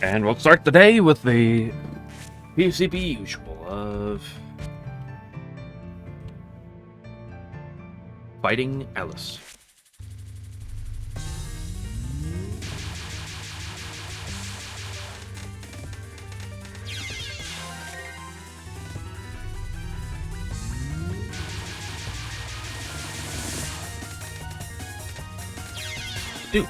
And we'll start the day with the PCB usual of fighting Alice. Dude.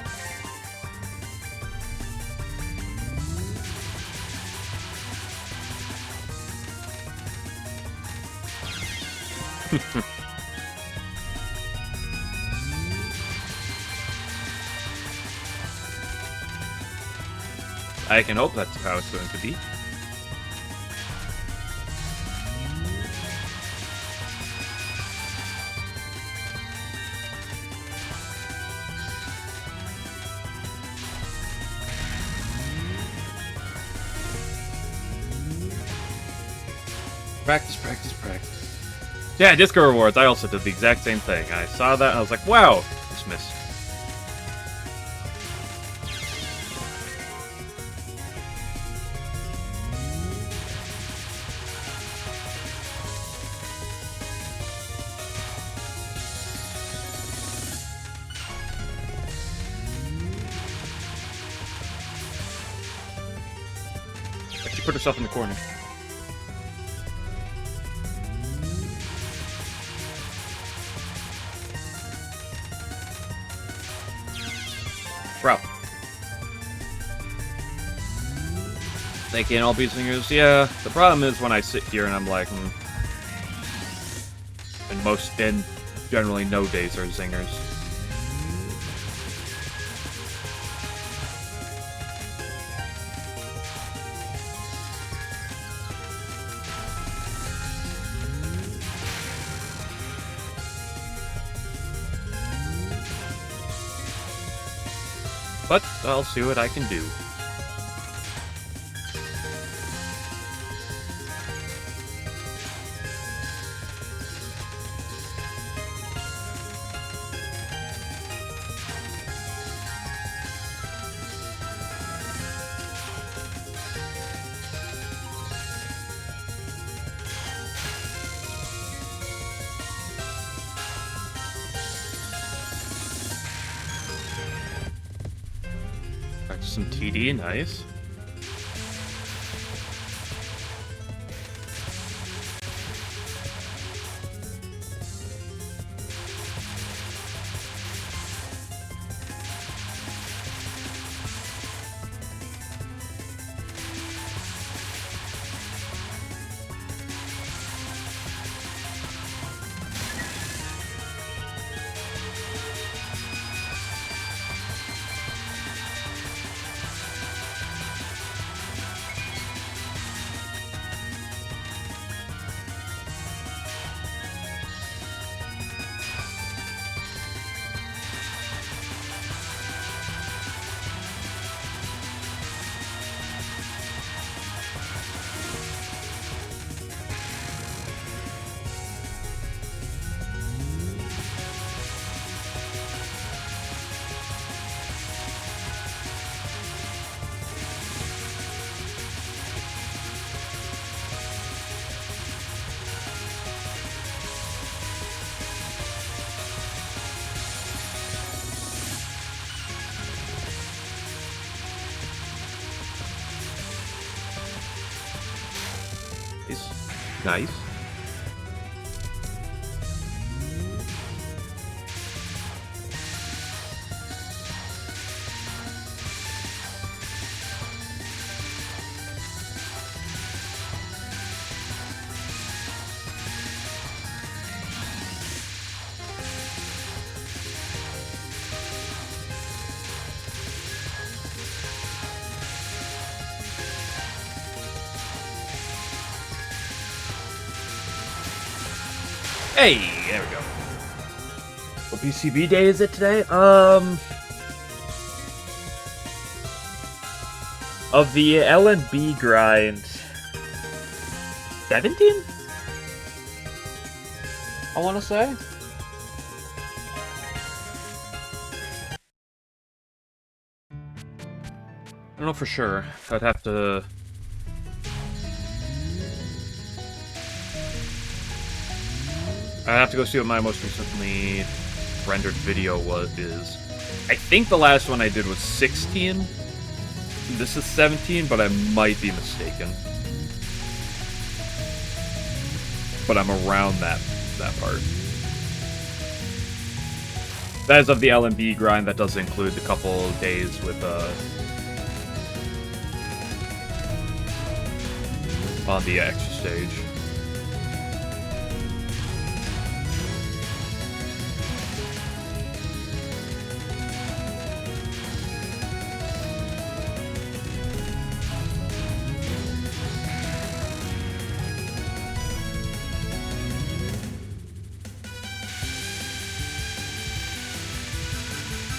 I can hope that's how it's going to be. Practice, practice, practice. Yeah, Disco Rewards, I also did the exact same thing. I saw that and I was like, wow, dismissed. She put herself in the corner. Bro. They can't all be singers. Yeah, the problem is when I sit here and I'm like, and generally no days are zingers. But I'll see what I can do. Some TD, nice. Nice. Hey, there we go. What PCB day is it today? Of the LNB grind, 17? I want to say. don't know for sure. I'd have to... go see what my most recently rendered video is. I think the last one I did was 16. This is 17, but I might be mistaken. But I'm around that part. That is of the LNB grind. That does include the couple days with on the extra stage.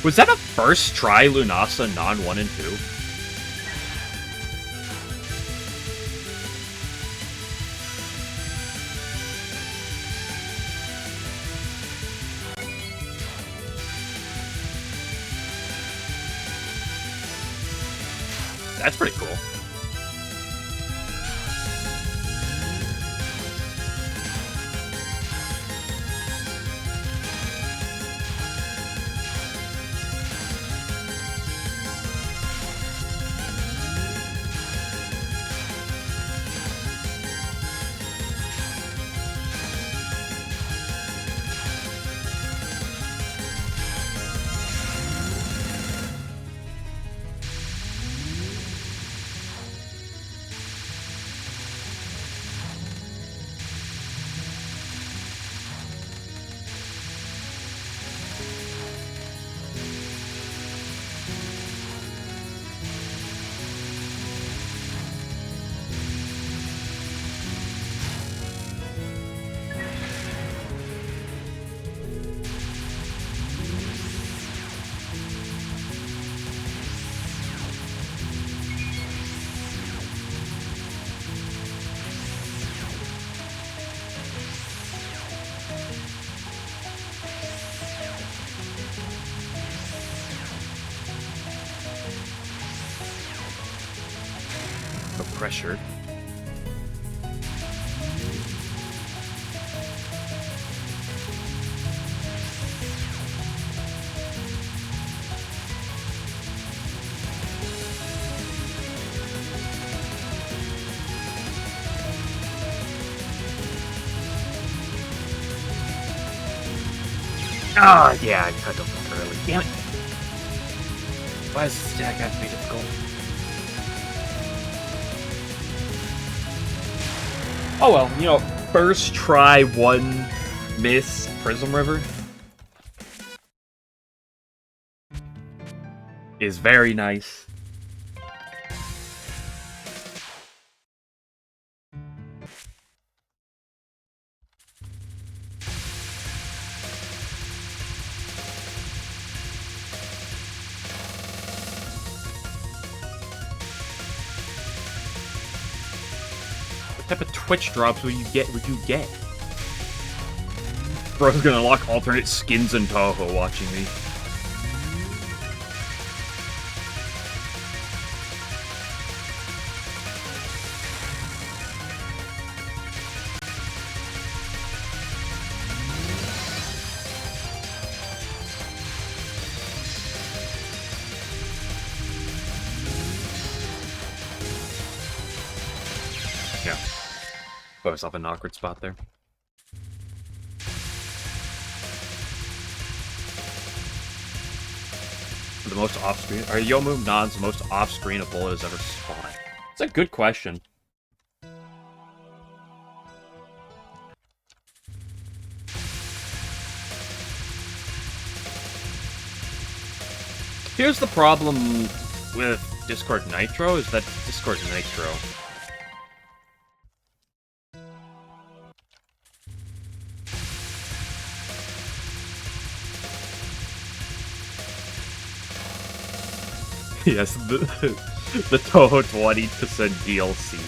Was that a first try Lunasa non-1 and 2? That's pretty cool. Pressure. Ah, yeah, I cut him early. Damn it. Why does this stack have to be difficult? Oh well, you know, first try, one miss, Prismriver is very nice. What type of Twitch drops would you get? Bro's gonna unlock alternate skins in Touhou watching me. Yeah. Put myself in an awkward spot there. The most off-screen... Are Yomu Non's the most off-screen a bullet has ever spawned? It's a good question. Here's the problem with Discord Nitro, is that Discord Nitro... Yes, the Touhou 20% DLC.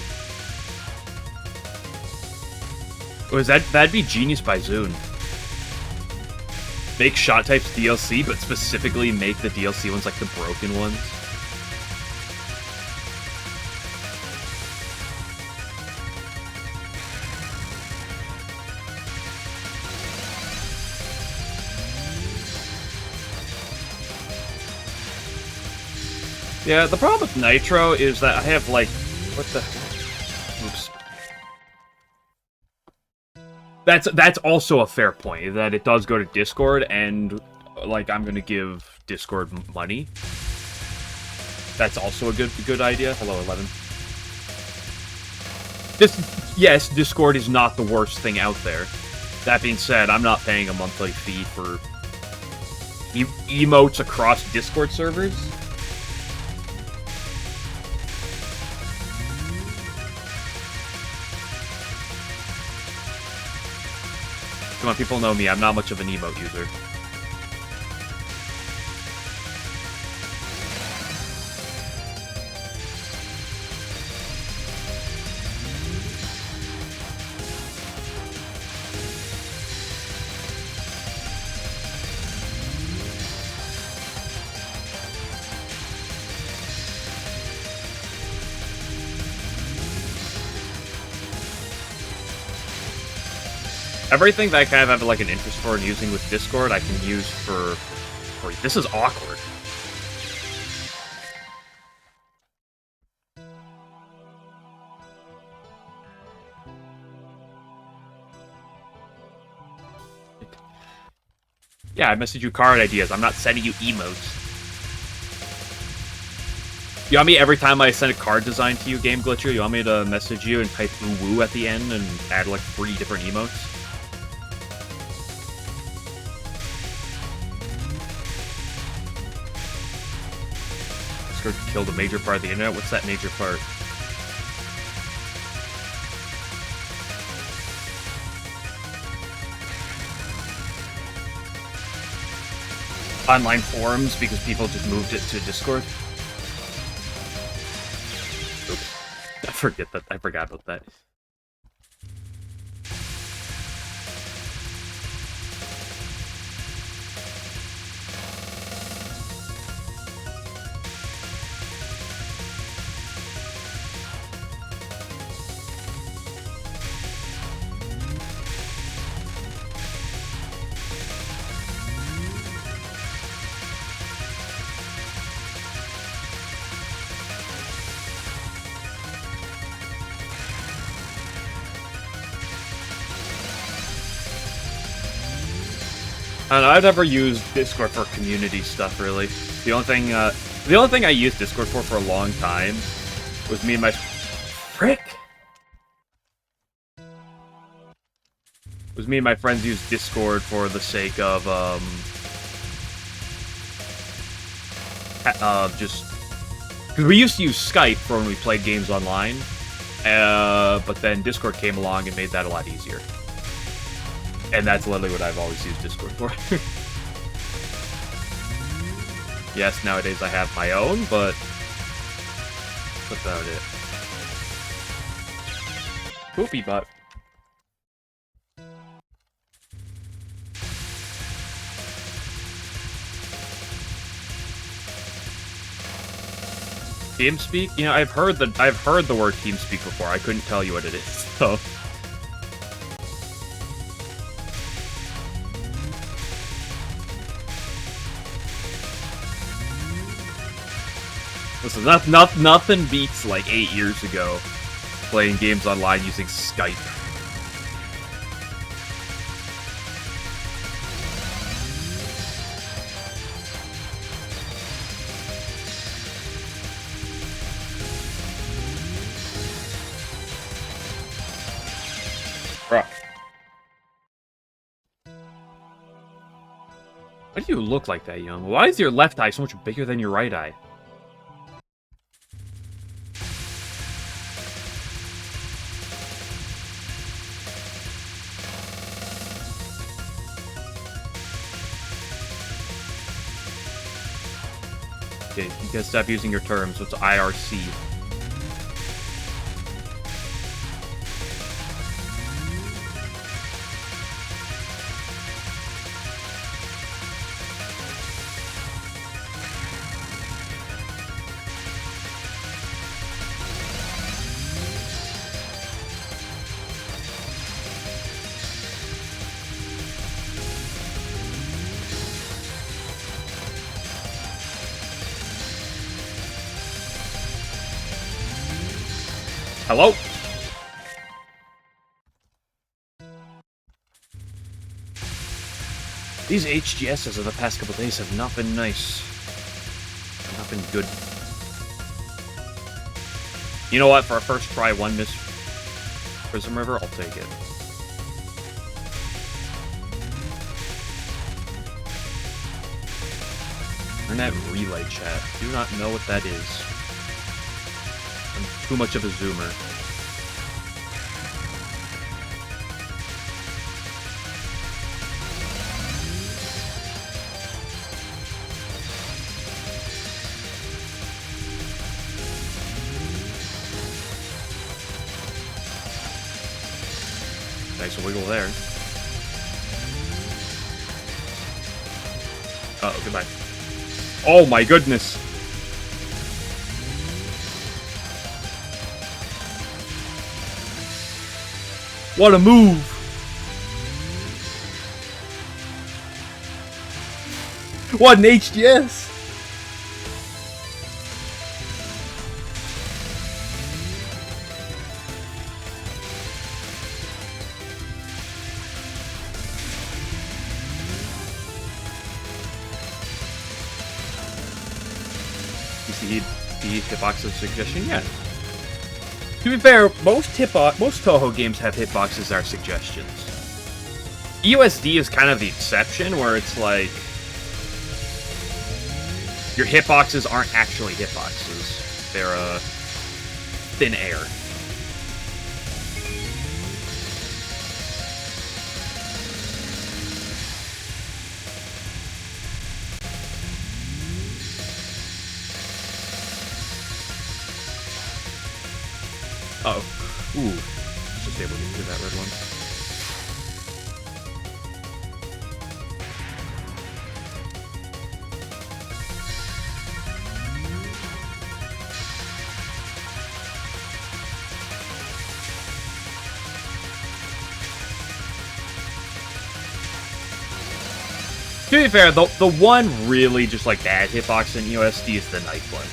Was that'd be genius by Zune. Make shot types DLC, but specifically make the DLC ones like the broken ones. Yeah, the problem with Nitro is that I have, like... What the... Oops. That's also a fair point, that it does go to Discord, and, like, I'm gonna give Discord money. That's also a good idea. Hello, 11. Yes, Discord is not the worst thing out there. That being said, I'm not paying a monthly fee for emotes across Discord servers. Come on, people know me. I'm not much of an emote user. Everything that I kind of have like an interest for and using with Discord, I can use for this is awkward. Yeah, I message you card ideas. I'm not sending you emotes. You want me every time I send a card design to you, Game Glitcher? You want me to message you and type woo at the end and add like 3 different emotes? Killed a major part of the internet. What's that major part? Online forums because people just moved it to Discord. Oops. I forgot about that. I don't know, I've never used Discord for community stuff, really. The only thing I used Discord for a long time was me and my... Frick! Was me and my friends used Discord for the sake of, just... Because we used to use Skype for when we played games online, but then Discord came along and made that a lot easier. And that's literally what I've always used Discord for. Yes, nowadays I have my own, but that's about it. Poopy butt. TeamSpeak? You know, I've heard the word TeamSpeak before. I couldn't tell you what it is, so... Listen, nothing beats like 8 years ago playing games online using Skype. Bruh. Why do you look like that, young? Why is your left eye so much bigger than your right eye? Okay, you gotta stop using your terms. What's IRC? Hello? These HGSs of the past couple days have not been nice. Have not been good. You know what? For a first try, one miss Prismriver, I'll take it. Internet relay chat. Do not know what that is. I'm too much of a zoomer. Nice wiggle there. Uh-oh, goodbye. Oh my goodness! What a move! What an HGS! The hitbox suggestion, yeah. To be fair, most Touhou games have hitboxes that are suggestions. USD is kind of the exception, where it's like your hitboxes aren't actually hitboxes; they're thin air. Uh oh. Ooh. Just able to get through that red one. To be fair, the one really just like bad hitbox in USD is the knife one.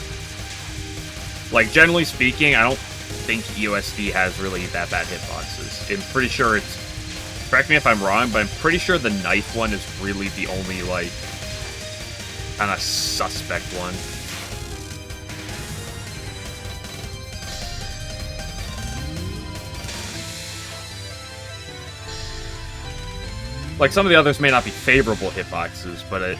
Like, generally speaking, I don't think USD has really that bad hitboxes. I'm pretty sure it's... Correct me if I'm wrong, but I'm pretty sure the knife one is really the only, like, kind of suspect one. Like, some of the others may not be favorable hitboxes, but it...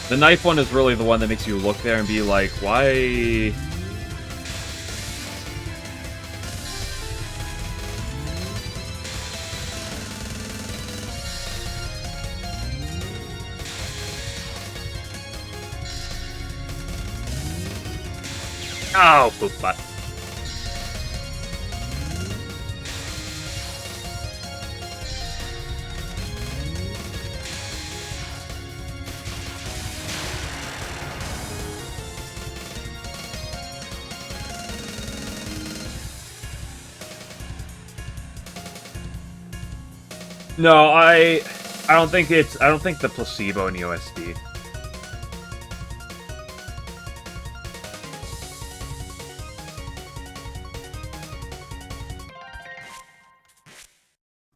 The knife one is really the one that makes you look there and be like, why... Oh, poop butt. No, I don't think the placebo in USD.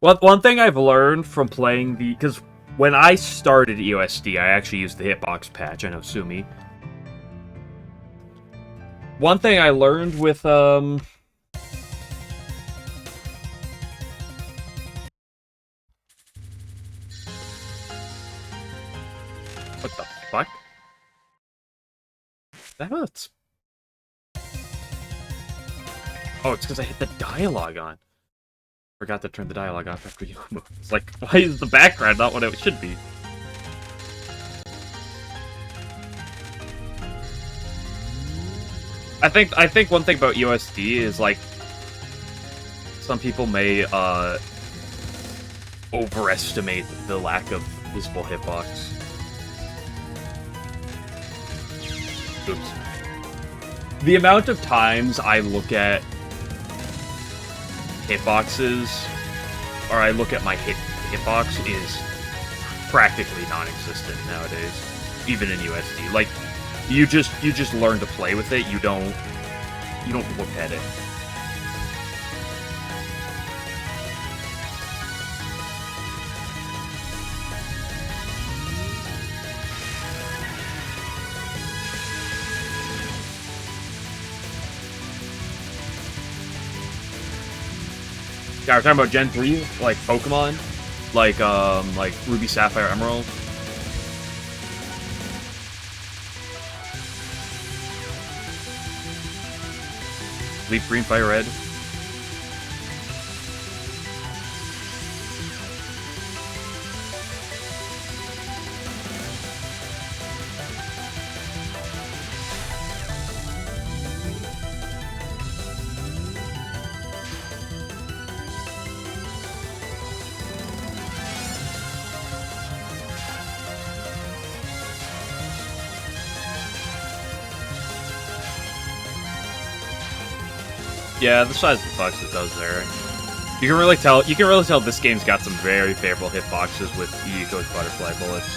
Well, one thing I've learned from playing because when I started USD, I actually used the hitbox patch. I know, sue me. One thing I learned with what the fuck? That hurts. Oh, it's because I hit the dialogue on. Forgot to turn the dialogue off after you moved. It's like, why is the background not what it should be? I think one thing about USD is, like, some people may overestimate the lack of visible hitbox. Oops. The amount of times I look at hitboxes, or I look at my hitbox, is practically non-existent nowadays. even in USD. Like, you just learn to play with it. You don't look at it. Yeah, we're talking about Gen 3, like Pokemon, like Ruby, Sapphire, Emerald. Leaf Green, Fire Red. Yeah, the size of the box it does there. You can really tell. You can really tell this game's got some very favorable hitboxes with Eco's butterfly bullets.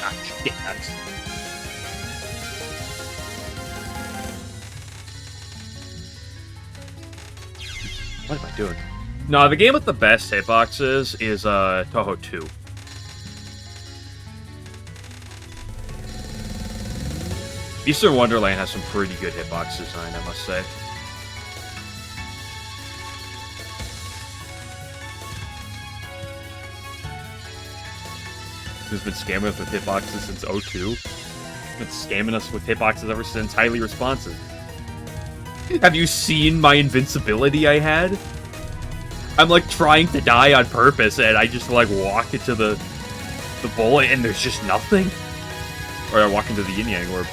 Ah, shit. What am I doing? No, the game with the best hitboxes is Touhou 2. Eastern Wonderland has some pretty good hitbox design, I must say. Who's been scamming us with hitboxes since 02? Been scamming us with hitboxes ever since Highly Responsive. Have you seen my invincibility I had? I'm like trying to die on purpose and I just like walk into the bullet and there's just nothing. Or I walk into the yin yang orb.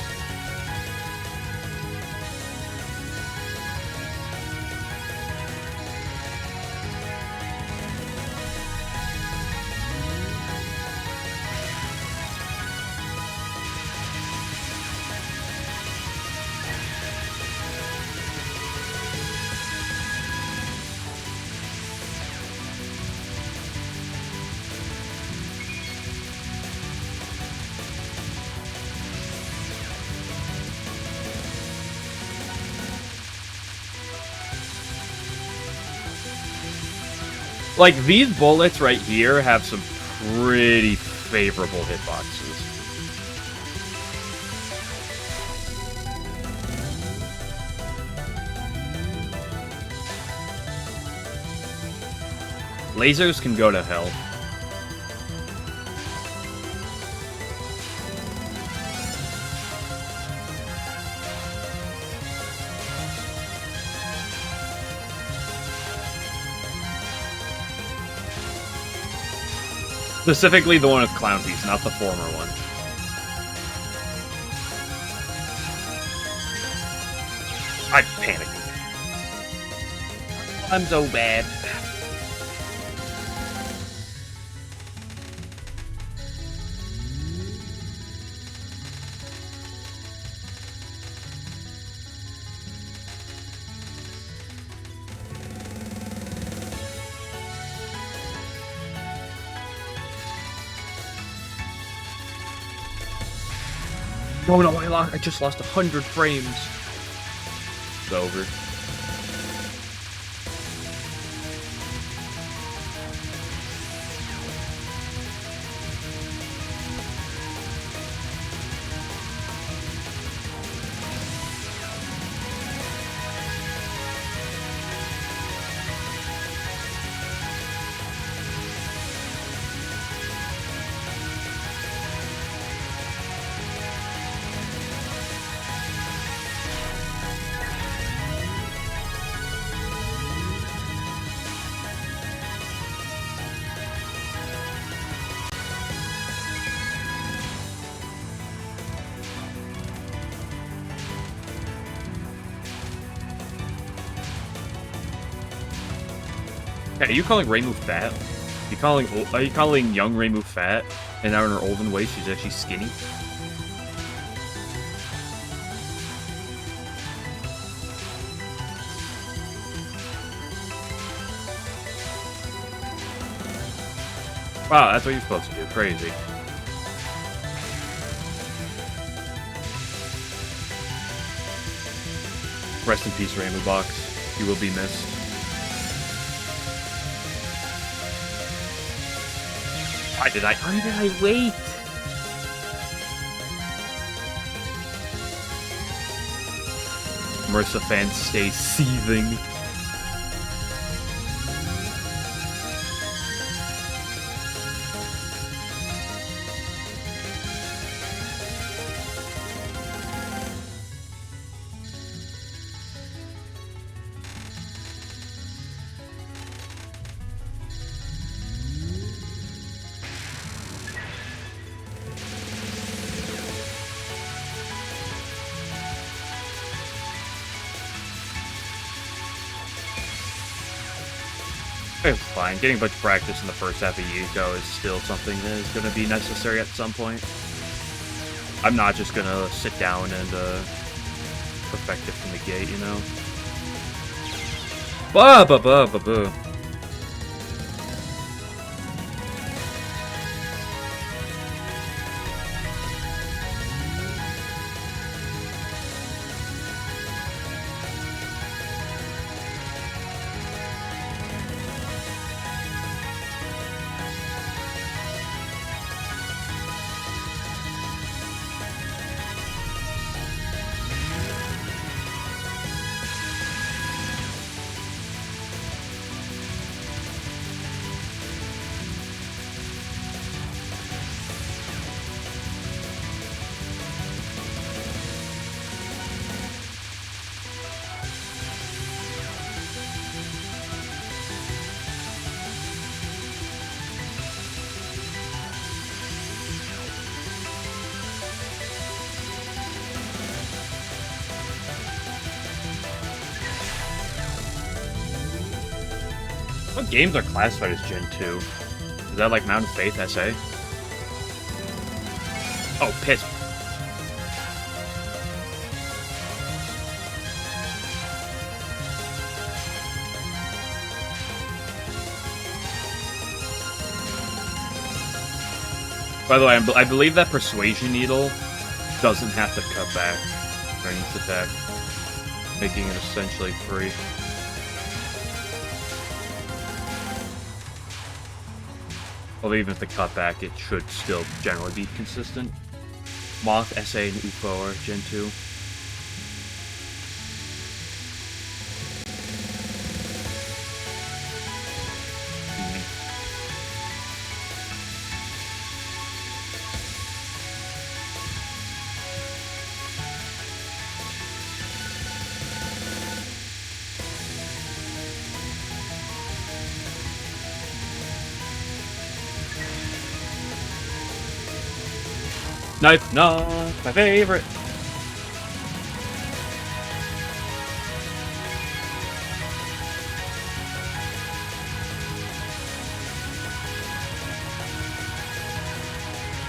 Like, these bullets right here have some pretty favorable hitboxes. Lasers can go to hell. Specifically the one with Clown Piece, not the former one. I'm panicking. I'm so bad. Oh no, I just lost 100 frames. It's over. Are you calling Reimu fat? Are you calling young Reimu fat? And now in her olden way, she's actually skinny? Wow, that's what you're supposed to do. Crazy. Rest in peace, Rainbow Box. You will be missed. Why did I wait? MRSA fans stay seething. It's fine. Getting a bunch of practice in the first half of Yuko is still something that is going to be necessary at some point. I'm not just going to sit down and perfect it from the gate, you know? Ba-ba-ba-ba-ba. What games are classified as Gen 2? Is that like Mountain Faith SA? Oh, piss. By the way, I believe that Persuasion Needle doesn't have to cut back during its attack, making it essentially free. Although even if the cutback, it should still generally be consistent. Moth, SA, and UFO are Gen 2. Knife, no, my favorite.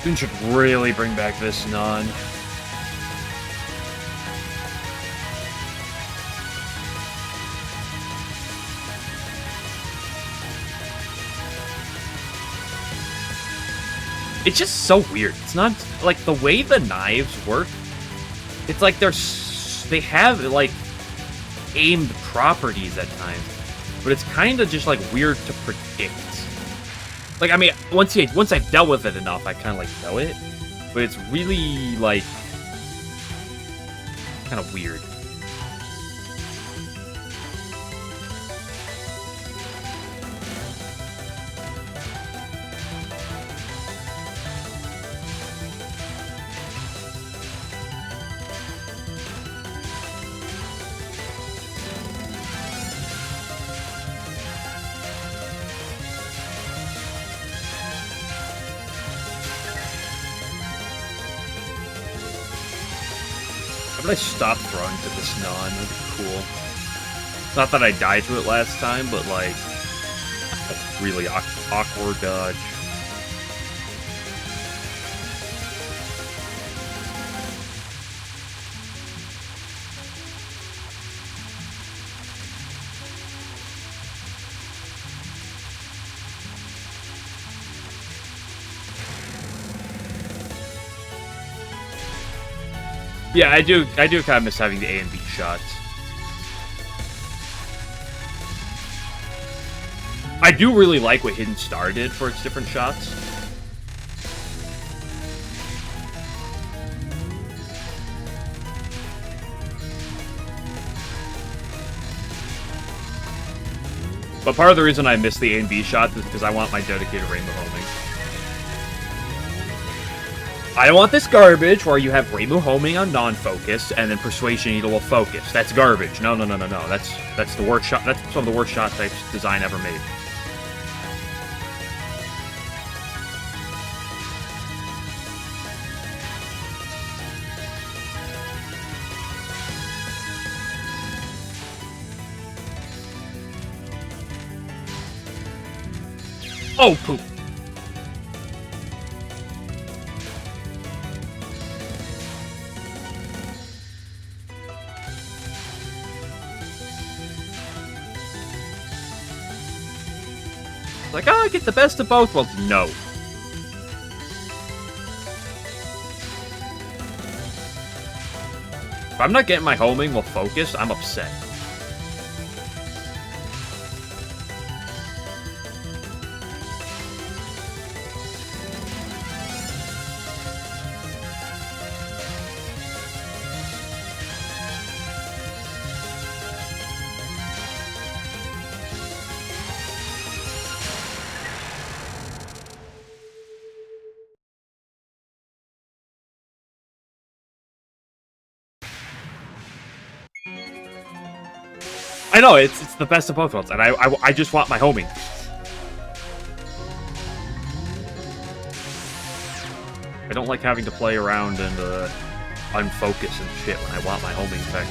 Soon should really bring back this nun. It's just so weird. It's not like the way the knives work. It's like they have like aimed properties at times, but it's kind of just like weird to predict. Like, I mean, once I've dealt with it enough, I kind of like know it, but it's really like kind of weird. I stopped throwing to this non. That'd be cool. Not that I died to it last time, but like a really awkward dodge. Yeah, I do kind of miss having the A and B shots. I do really like what Hidden Star did for its different shots. But part of the reason I miss the A and B shots is because I want my dedicated Rainbow homing. I don't want this garbage where you have Rainbow homing on non-focus and then Persuasion Needle will focus. That's garbage. No. That's the worst shot. That's some of the worst shot types design ever made. Oh, poop. Like, oh, I get the best of both worlds. No. If I'm not getting my homing while focused, I'm upset. I know, it's the best of both worlds, and I just want my homing. I don't like having to play around and unfocus and shit when I want my homing effect.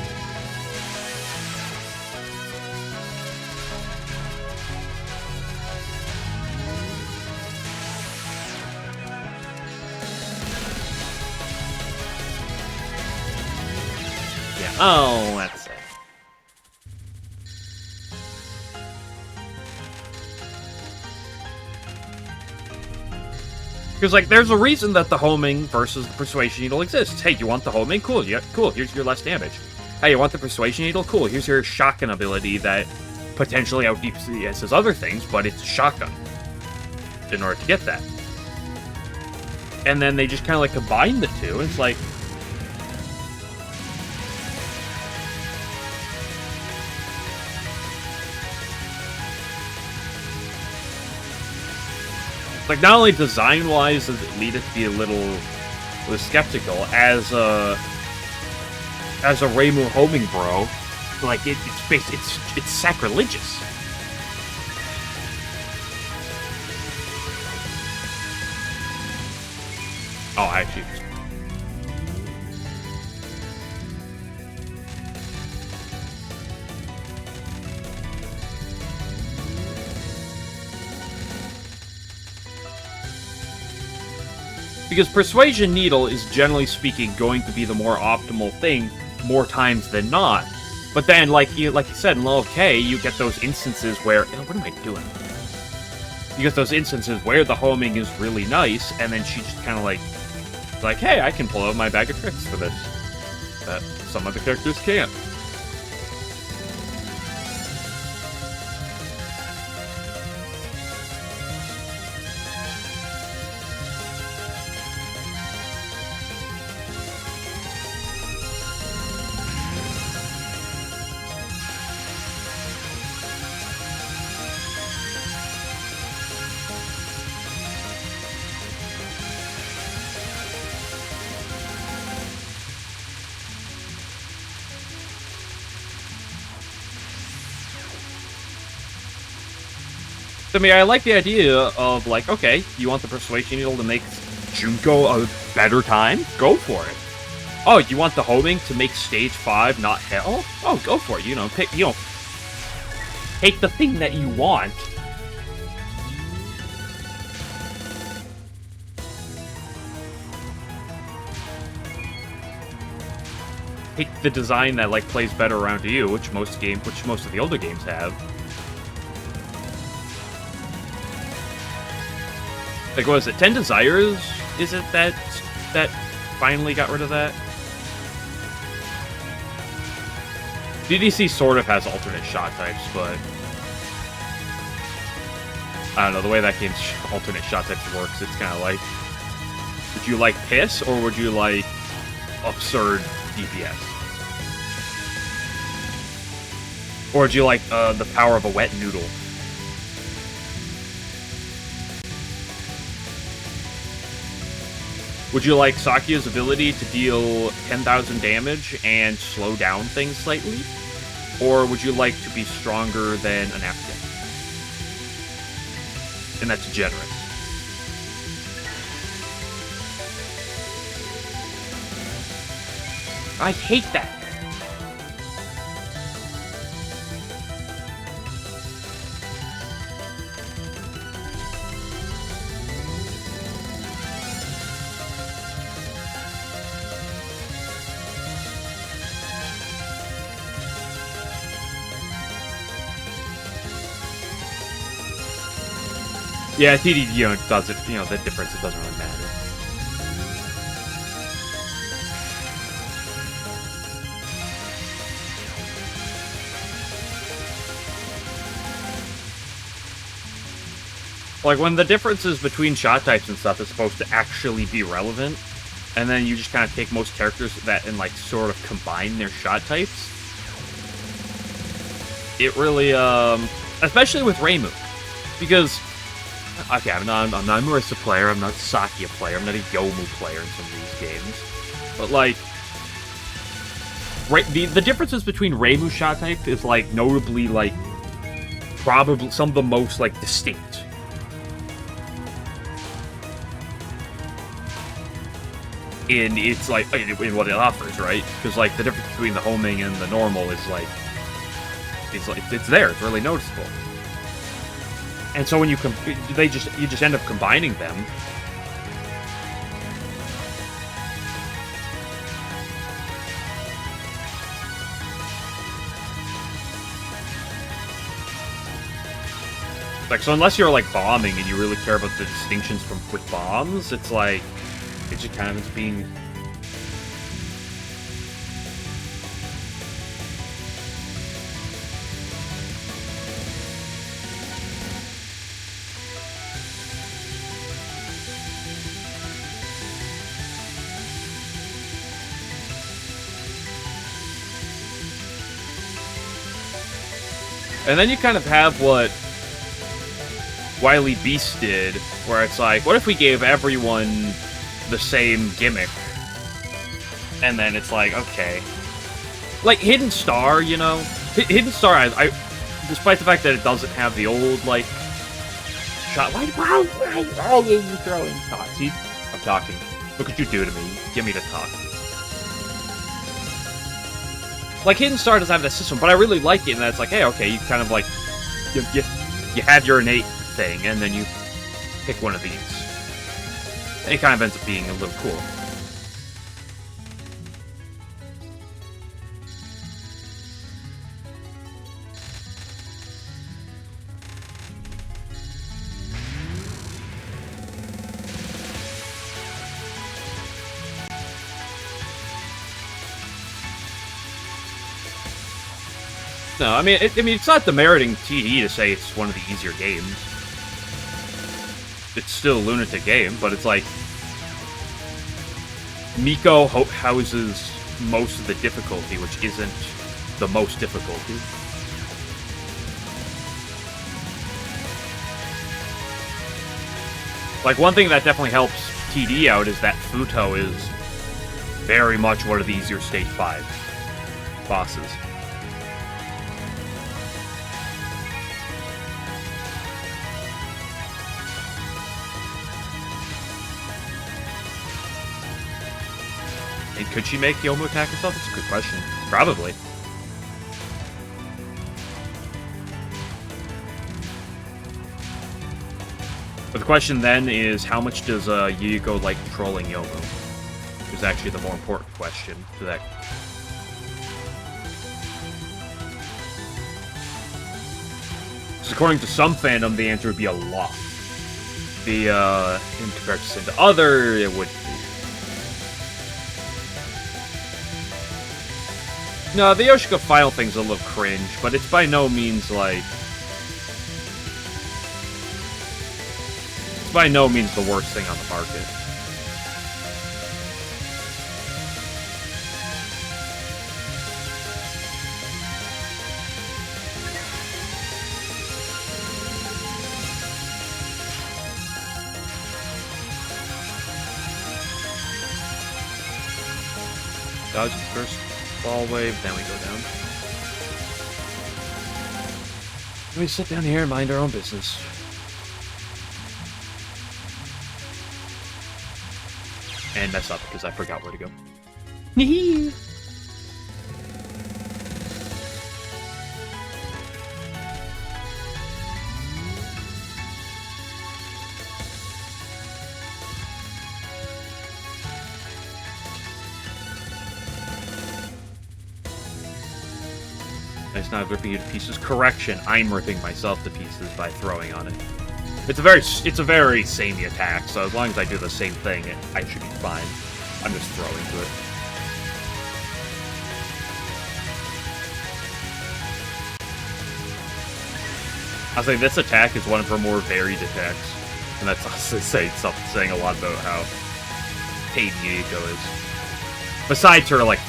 Yeah. Oh, that's it. Because, like, there's a reason that the homing versus the Persuasion Needle exists. Hey, you want the homing? Cool, yeah, cool, here's your less damage. Hey, you want the Persuasion Needle? Cool, here's your shotgun ability that potentially out-DPS's other things, but it's a shotgun in order to get that. And then they just kind of, like, combine the two, and it's like... Like, not only design-wise does it lead us to be a little skeptical, as a Reimu homing bro, like, it's sacrilegious. Oh, actually... Because Persuasion Needle is, generally speaking, going to be the more optimal thing more times than not. But then, like you said, in Low K, you get those instances where... what am I doing? You get those instances where the homing is really nice, and then she just kind of like, hey, I can pull out my bag of tricks for this. That some other characters can't. I mean, I like the idea of, like, okay, you want the Persuasion Needle to make Junko a better time? Go for it. Oh, you want the homing to make Stage 5 not hell? Oh, go for it. Pick, take the thing that you want. Pick the design that, like, plays better around to you, which most of the older games have. Like, what is it? 10 Desires? Is it that finally got rid of that? DDC sort of has alternate shot types, but I don't know, the way that game's alternate shot types works, it's kind of like, would you like piss, or would you like absurd DPS? Or would you like the power of a wet noodle? Would you like Sakuya's ability to deal 10,000 damage and slow down things slightly? Or would you like to be stronger than an African? And that's generous. I hate that. Yeah, TD, doesn't, the difference, it doesn't really matter. Like, when the differences between shot types and stuff is supposed to actually be relevant, and then you just kind of take most characters that and, like, sort of combine their shot types, it really, especially with Reimu, because okay, I'm not a Marissa player, I'm not a Sakuya player, I'm not a Yomu player in some of these games. But, like, the differences between Reimu shot type is, like, notably, like, probably some of the most, like, distinct. In its, like, in what it offers, right? Because, like, the difference between the homing and the normal is, like, it's there, it's really noticeable. And so when you just end up combining them. Like, so unless you're, like, bombing and you really care about the distinctions with bombs, it's like, it just kind of is being... And then you kind of have what Wily Beast did, where it's like, what if we gave everyone the same gimmick? And then it's like, okay. Like, Hidden Star, Hidden Star, I despite the fact that it doesn't have the old, like, shot, why are you throwing shots? See, I'm talking. Look what you do to me. Get me to talk. Like, Hidden Star doesn't have that system, but I really like it, and that's like, hey, okay, you kind of, like, you have your innate thing, and then you pick one of these. And it kind of ends up being a little cool. No, I mean, it's not demeriting TD to say it's one of the easier games. It's still a lunatic game, but it's like... Miko houses most of the difficulty, which isn't the most difficulty. Like, one thing that definitely helps TD out is that Futo is very much one of the easier Stage 5 bosses. And could she make Yomu attack herself? That's a good question. Probably. But the question then is, how much does Yuyuko like trolling Yomu? Is actually the more important question to that. Because according to some fandom, the answer would be a lot. In comparison to other, it would be. No, the Yoshiko final thing's a little cringe, but it's by no means, like... It's by no means the worst thing on the market. Dodge the first ball wave, then we go down. Let me sit down here and mind our own business. And mess up because I forgot where to go. It's not ripping you to pieces. Correction, I'm ripping myself to pieces by throwing on it. It's a very samey attack, so as long as I do the same thing, I should be fine. I'm just throwing to it. I was like, this attack is one of her more varied attacks. And that's also saying a lot about how paid Yuiko is. Besides her, like...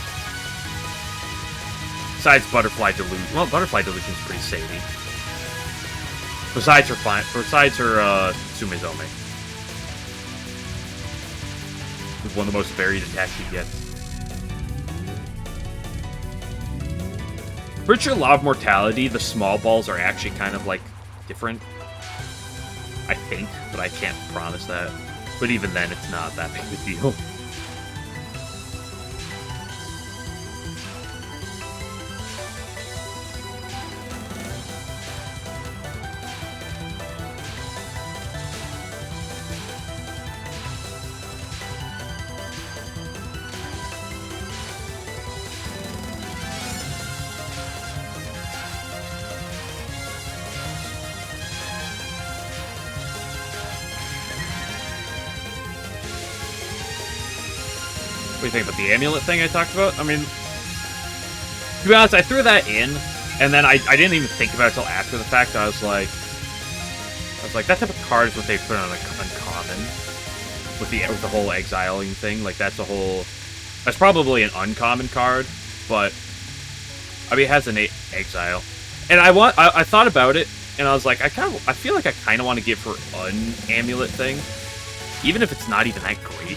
Besides Butterfly Delusion. Well, Butterfly Delusion is pretty samey. Besides her Sumizome. It's one of the most varied attacks you get. Pretty sure Law of Mortality, the small balls are actually kind of, like, different. I think, but I can't promise that. But even then, it's not that big a deal. What do you think about the amulet thing I talked about? I mean, to be honest, I threw that in, and then I didn't even think about it until after the fact. I was like, that type of card is what they put on like uncommon with the whole exiling thing. Like that's probably an uncommon card, but I mean it has an exile, and I thought about it, and I was like, I feel like I kind of want to give her an amulet thing, even if it's not even that great.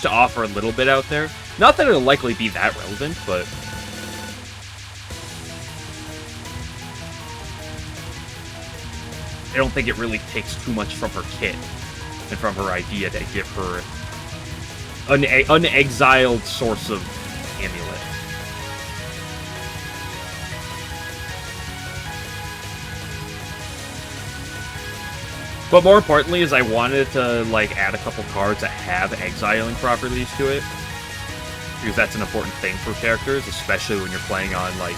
To offer a little bit out there. Not that it'll likely be that relevant, but... I don't think it really takes too much from her kit and from her idea to give her an unexiled source of amulet. But more importantly is I wanted to, like, add a couple cards that have exiling properties to it. Because that's an important thing for characters, especially when you're playing on, like,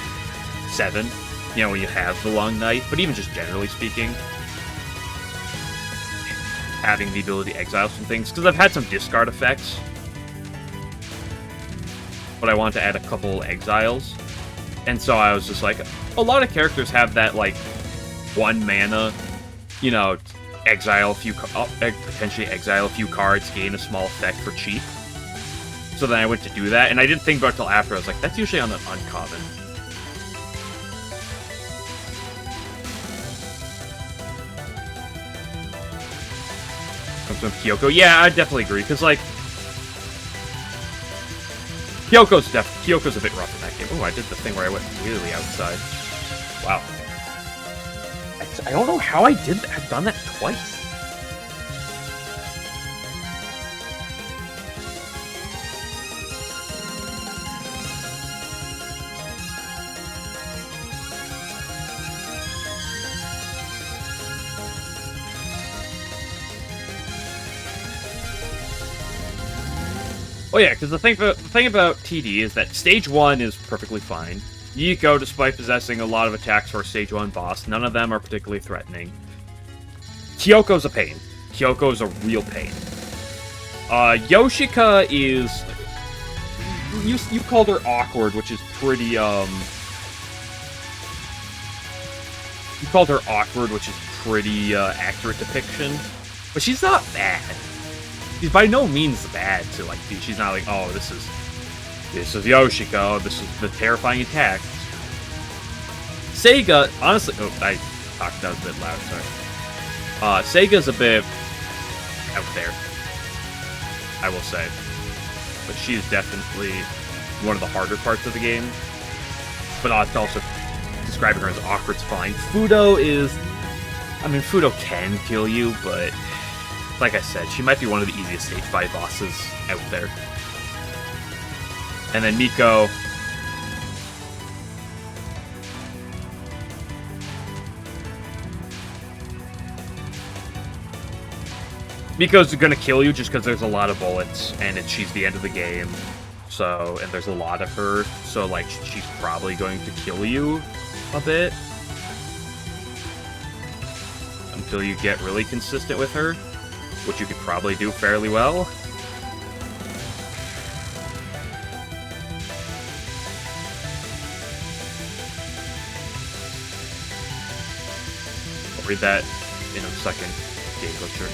7. You know, when you have the long night. But even just generally speaking, having the ability to exile some things. Because I've had some discard effects. But I wanted to add a couple exiles. And so I was just like, a lot of characters have that, like, 1 mana, you know... potentially exile a few cards, gain a small effect for cheap. So then I went to do that, and I didn't think about it till after. I was like, that's usually on an uncommon. Comes from Kyoko. Yeah, I definitely agree, because, like, Kyoko's a bit rough in that game. Oh, I did the thing where I went really outside. Wow. I don't know how I did that. I've done that twice. Oh yeah, because the thing about TD is that Stage 1 is perfectly fine. Yuiko, despite possessing a lot of attacks for a Stage 1 boss, none of them are particularly threatening. Kyoko's a pain. Kyoko's a real pain. Yoshika is... You called her awkward, which is pretty, You called her awkward, which is pretty, accurate depiction. But she's not bad. She's by no means bad to, like, she's not like, oh, this is Yoshika, this is the terrifying attack. Sega, honestly... Oh, I talked that a bit loud, sorry. Sega's a bit out there, I will say. But she is definitely one of the harder parts of the game. But also describing her as awkward's fine. Fudo is... I mean, Fudo can kill you, but... Like I said, she might be one of the easiest stage 5 bosses out there. And then Miko... Miko's gonna kill you just because there's a lot of bullets, and she's the end of the game. So, and there's a lot of her, so, like, she's probably going to kill you a bit. Until you get really consistent with her, which you could probably do fairly well. I'll read that in a second. Game glitcher.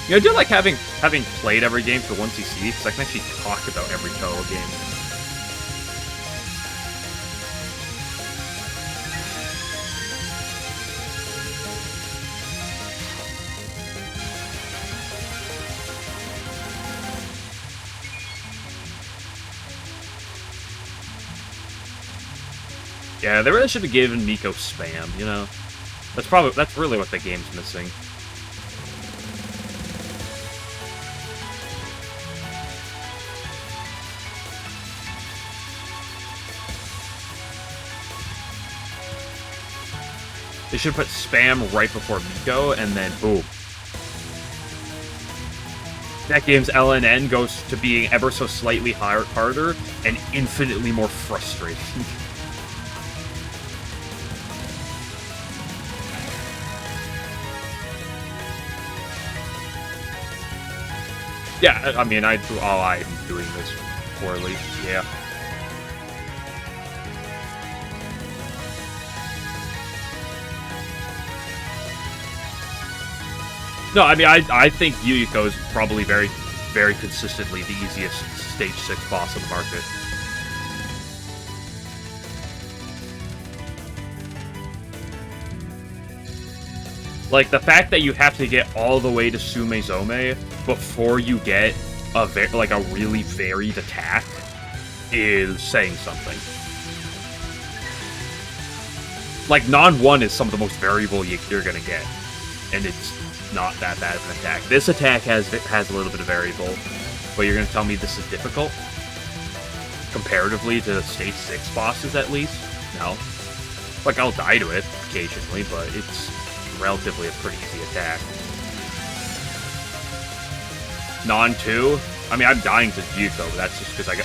You know, I do like having played every game for 1cc, because I can actually talk about every Touhou game. Yeah, they really should have given Miko spam, you know? That's really what the game's missing. They should put spam right before Miko, and then boom. That game's LNN goes to being ever so slightly harder and infinitely more frustrating. Yeah, I mean, I'm doing this poorly, yeah. No, I mean, I think Yuyuko is probably very, very consistently the easiest Stage 6 boss on the market. Like, the fact that you have to get all the way to Sumezome before you get a really varied attack is saying something. Like, non-1 is some of the most variable you're gonna get, and it's not that bad of an attack. This attack has a little bit of variable, but you're gonna tell me this is difficult? Comparatively to Stage 6 bosses, at least? No. Like, I'll die to it occasionally, but it's relatively a pretty easy attack. Non-2? I mean, I'm dying to Yuko, but that's just because I'm,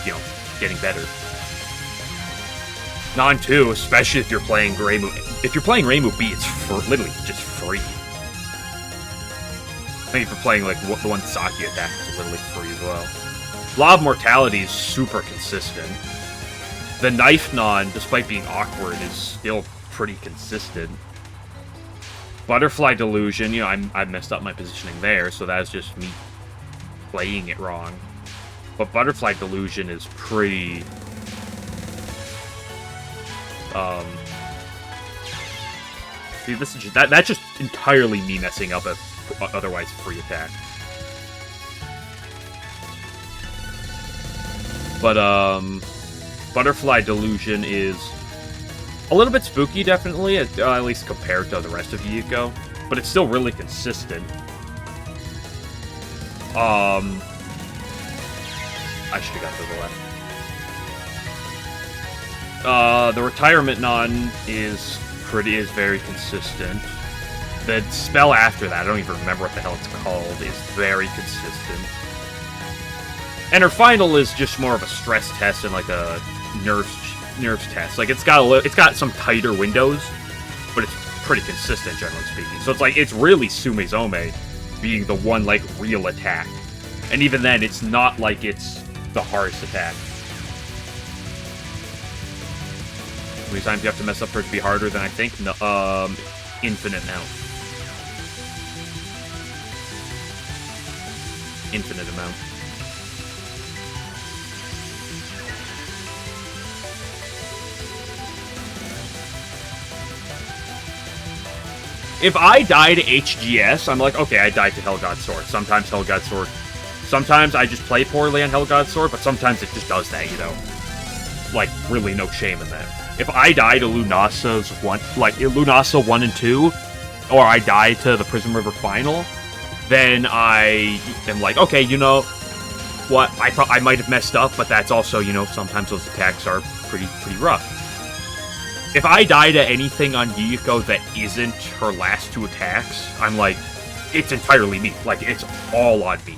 you know, getting better. Non-2, especially if you're playing Reimu. If you're playing Reimu B, it's literally just free. I think if you're playing, like, the one Saki attack, it's literally free as well. Law of Mortality is super consistent. The Knife Non, despite being awkward, is still pretty consistent. Butterfly Delusion, you know, I messed up my positioning there, so that's just me playing it wrong. But Butterfly Delusion is pretty... See, this is just, that's just entirely me messing up a otherwise free attack. But, Butterfly Delusion is a little bit spooky, definitely, at least compared to the rest of Yuko, but it's still really consistent. I should have got to the left. The Retirement Non is very consistent. The spell after that, I don't even remember what the hell it's called, is very consistent. And her final is just more of a stress test and like a nerve nerfs test. Like, it's got some tighter windows, but it's pretty consistent, generally speaking. So it's like, it's really Sumezome being the one, like, real attack. And even then, it's not like it's the hardest attack. How many times do you have to mess up for it to be harder than I think? No, infinite now. Infinite amount. If I die to HGS, I'm like, okay, I died to Hellgod Sword. Sometimes Hellgod Sword. Sometimes I just play poorly on Hellgod Sword, but sometimes it just does that, you know? Like, really no shame in that. If I die to Lunasa's Lunasa 1 and 2, or I die to the Prismriver final, then I am like, okay, you know what, I might have messed up, but that's also, you know, sometimes those attacks are pretty rough. If I die to anything on Yiko that isn't her last 2 attacks, I'm like, it's entirely me. Like, it's all on me.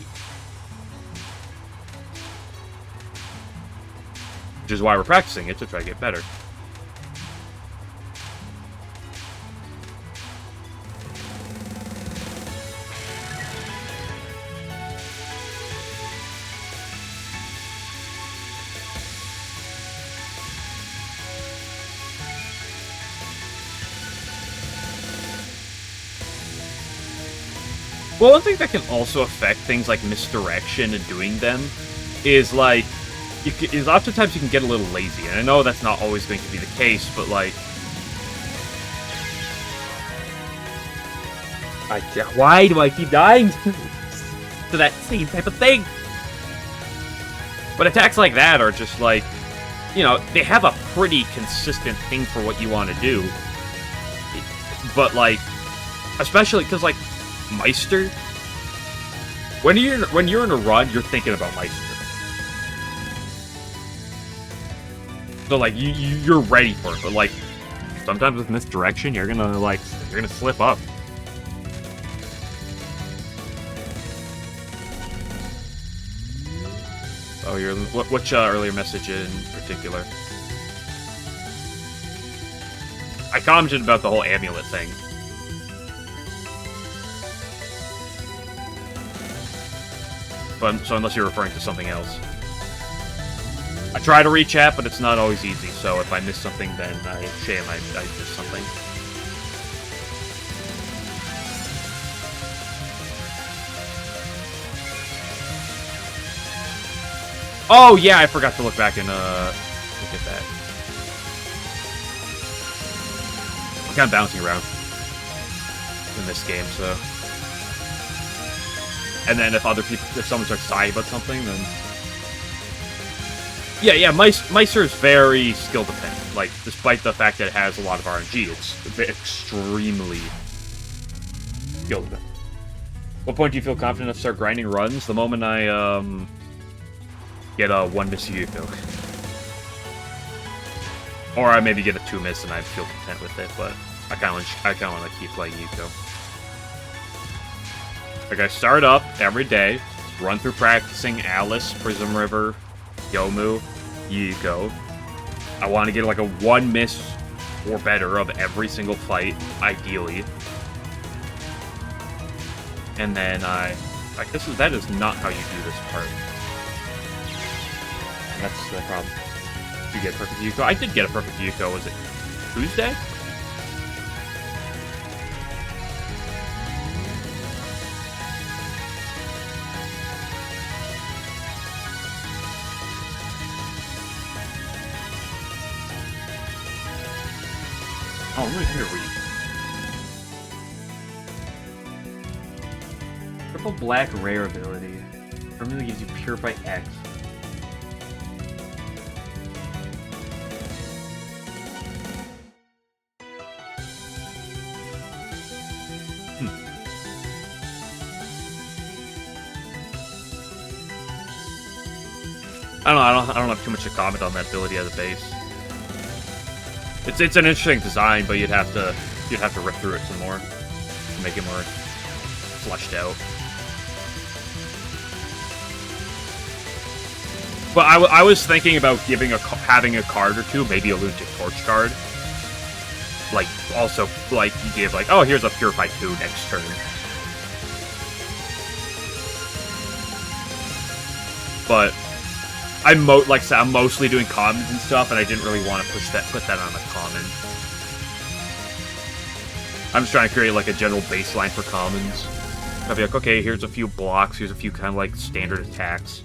Which is why we're practicing it, to try to get better. Well, one thing that can also affect things like misdirection and doing them is, like, oftentimes you can get a little lazy. And I know that's not always going to be the case, but, like... why do I keep dying to that same type of thing? But attacks like that are just, like, you know, they have a pretty consistent thing for what you want to do. But, like, especially because, like, Meister, when you're in a run, you're thinking about Meister. So like you're ready for it, but like sometimes with misdirection, you're gonna slip up. Oh, which earlier message in particular? I commented about the whole amulet thing. So unless you're referring to something else. I try to read chat, but it's not always easy, so if I miss something, then shame, I missed something. Oh, yeah, I forgot to look back and, look at that. I'm kind of bouncing around in this game, so... And then if someone starts sighing about something, then... Yeah, Meister is very skill dependent. Like, despite the fact that it has a lot of RNG, it's extremely skill dependent. What point do you feel confident enough to start grinding runs? The moment I, get a 1 miss Yuko. Or I maybe get a 2 miss and I feel content with it, but I kinda want to keep playing Yuko. Like, I start up every day, run through practicing Alice, Prismriver, Yomu, Yuko. I want to get like a 1 miss or better of every single fight, ideally. And then like that is not how you do this part. And that's the problem. Did you get a perfect Yuko? I did get a perfect Yuko. Was it Tuesday? Oh, I'm really trying to read. Purple Black Rare ability. Permanently gives you Purify X. I don't have too much to comment on that ability as a base. It's an interesting design, but you'd have to rip through it some more to make it more fleshed out. But I was thinking about having a card or two, maybe a Lunatic Torch card. Like, also, like, you give, like, oh, here's a Purify 2 next turn. But I'm mostly doing commons and stuff, and I didn't really want to put that on a common. I'm just trying to create, like, a general baseline for commons. I'll be like, okay, here's a few blocks, here's a few kind of, like, standard attacks.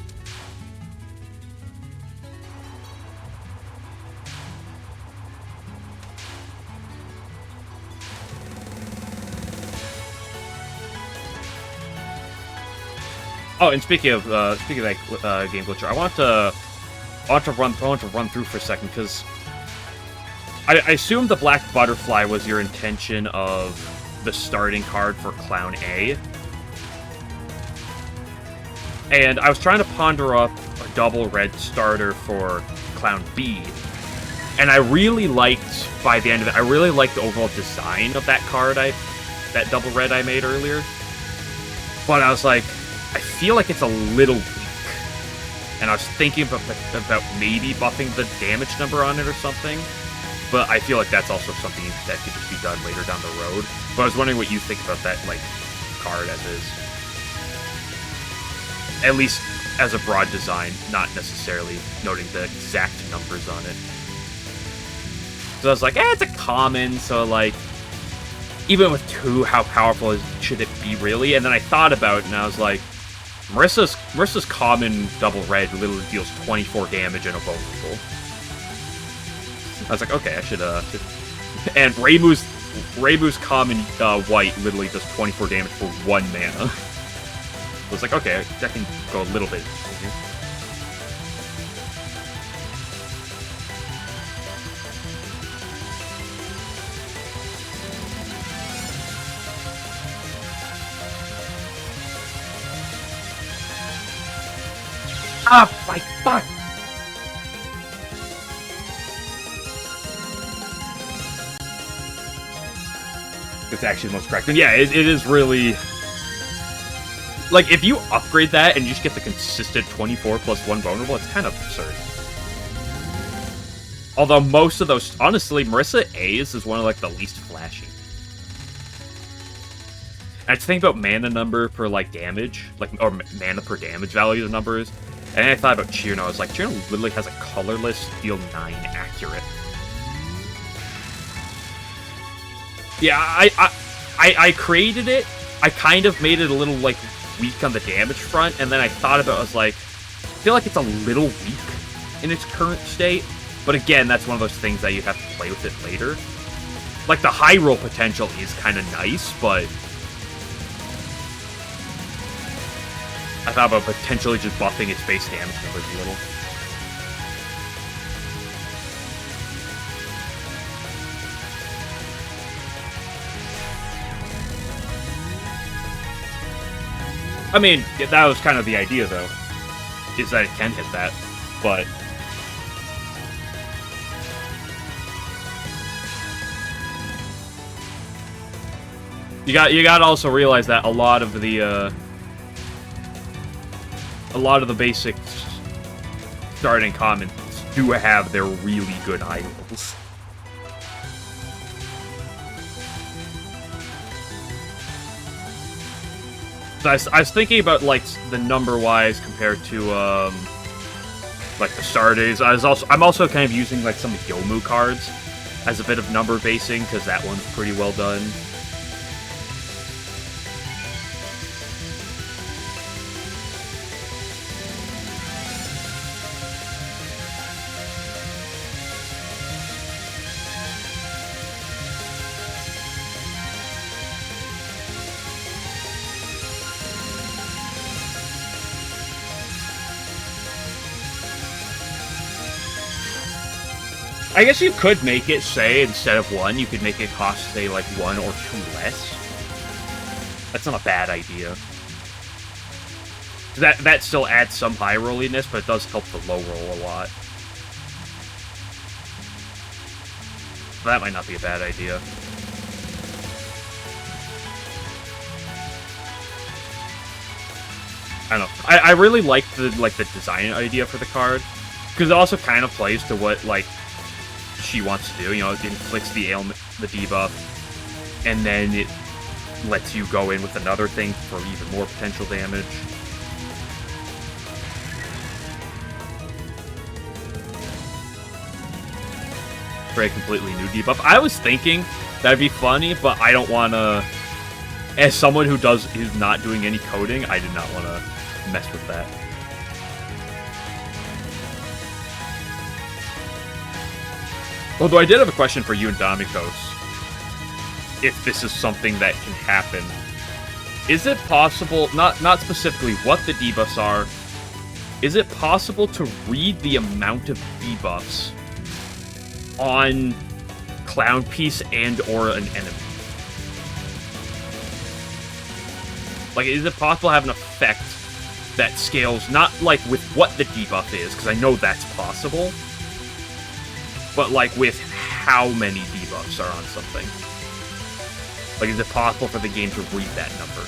Oh, and speaking of that game glitcher, I want to run through for a second because I assume the Black Butterfly was your intention of the starting card for Clown A, and I was trying to ponder up a double red starter for Clown B, and I really liked by the end of it. I really liked the overall design of that card. That double red I made earlier, but I was like, I feel like it's a little weak, and I was thinking about maybe buffing the damage number on it or something, but I feel like that's also something that could just be done later down the road. But I was wondering what you think about that, like, card as is. At least as a broad design, not necessarily noting the exact numbers on it. So I was like, it's a common, so, like, even with 2, how powerful should it be, really? And then I thought about it, and I was like, Marissa's common double red literally deals 24 damage and a vulnerable. I was like, okay, I should and Reimu's common white literally does 24 damage for 1 mana. I was like, okay, that can go a little bit. Ah, my fuck! It's actually the most correct. And yeah, it is really... Like, if you upgrade that and you just get the consistent 24 plus 1 vulnerable, it's kind of absurd. Although most of those... Honestly, Marissa A's is one of, like, the least flashy. I had to think about mana number per, like, damage. Or mana per damage value the number is. And then I thought about Chirno. I was like, Chirno literally has a colorless deal 9 accurate. Yeah, I created it. I kind of made it a little, like, weak on the damage front. And then I thought about it. I was like, I feel like it's a little weak in its current state. But again, that's one of those things that you have to play with it later. Like, the high roll potential is kind of nice, but... I thought about potentially just buffing its base damage numbers a little. I mean, that was kind of the idea, though, is that it can hit that, but... You got to also realize that a lot of the basic starting commons do have their really good high rolls. So I was thinking about, like, the number-wise compared to, like, the star days. I'm also kind of using, like, some Yomu cards as a bit of number basing, because that one's pretty well done. I guess you could make it, say, instead of 1, you could make it cost, say, like, 1 or 2 less. That's not a bad idea. That still adds some high rolliness, but it does help the low roll a lot. That might not be a bad idea. I don't know. I really like the design idea for the card, because it also kind of plays to what like she wants to do. You know, it inflicts the ailment, the debuff, and then it lets you go in with another thing for even more potential damage. For a completely new debuff. I was thinking that'd be funny, but I don't want to. As someone who's not doing any coding, I did not want to mess with that. Although I did have a question for you and Domikos. If this is something that can happen, is it possible? Not specifically what the debuffs are. Is it possible to read the amount of debuffs on Clown Piece and or an enemy? Like, is it possible to have an effect that scales not like with what the debuff is, because I know that's possible, but like with how many debuffs are on something? Like, is it possible for the game to read that number?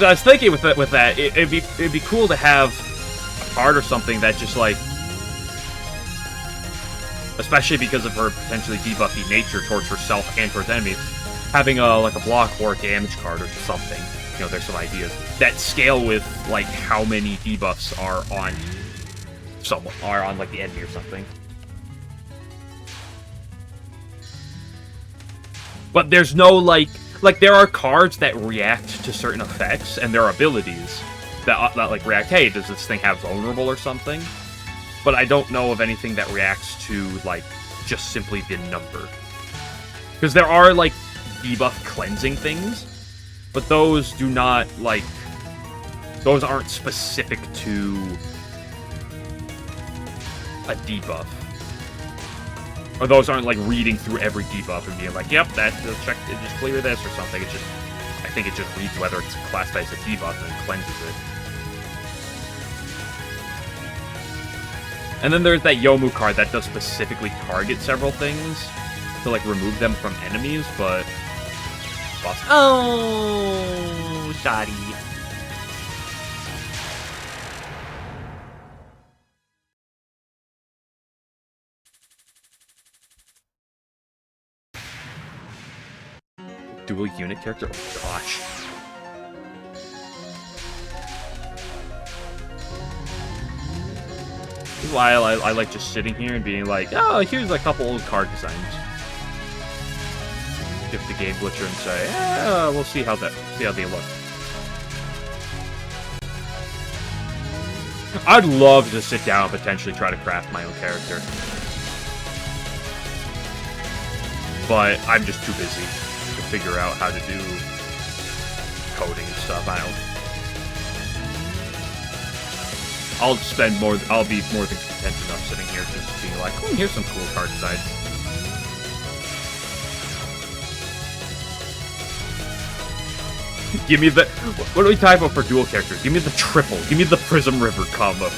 I was thinking with that, it'd be cool to have a card or something that just like, especially because of her potentially debuffy nature towards herself and towards enemies, having a block or a damage card or something. You know, there's some ideas that scale with like how many debuffs are on someone, are on like the enemy or something. But there's no like there are cards that react to certain effects, and there are abilities that like react. Hey, does this thing have vulnerable or something? But I don't know of anything that reacts to like just simply the number. Because there are like debuff cleansing things, but those do not like those aren't specific to a debuff. Or those aren't, like, reading through every debuff and being like, yep, that check, just clear this or something. It's just, I think it just reads whether it's classified as a debuff and then cleanses it. And then there's that Yomu card that does specifically target several things to, like, remove them from enemies, but... Oh, shoddy. Dual unit character? Oh, gosh. This is why I like just sitting here and being like, oh, here's a couple old card designs. Give the game glitcher and say, we'll see how they look. I'd love to sit down and potentially try to craft my own character. But I'm just too busy to figure out how to do coding and stuff. I'll be more than content enough sitting here just being like, oh, here's some cool card designs. Give me the... What do we type up for dual characters? Give me the triple. Give me the Prismriver combo.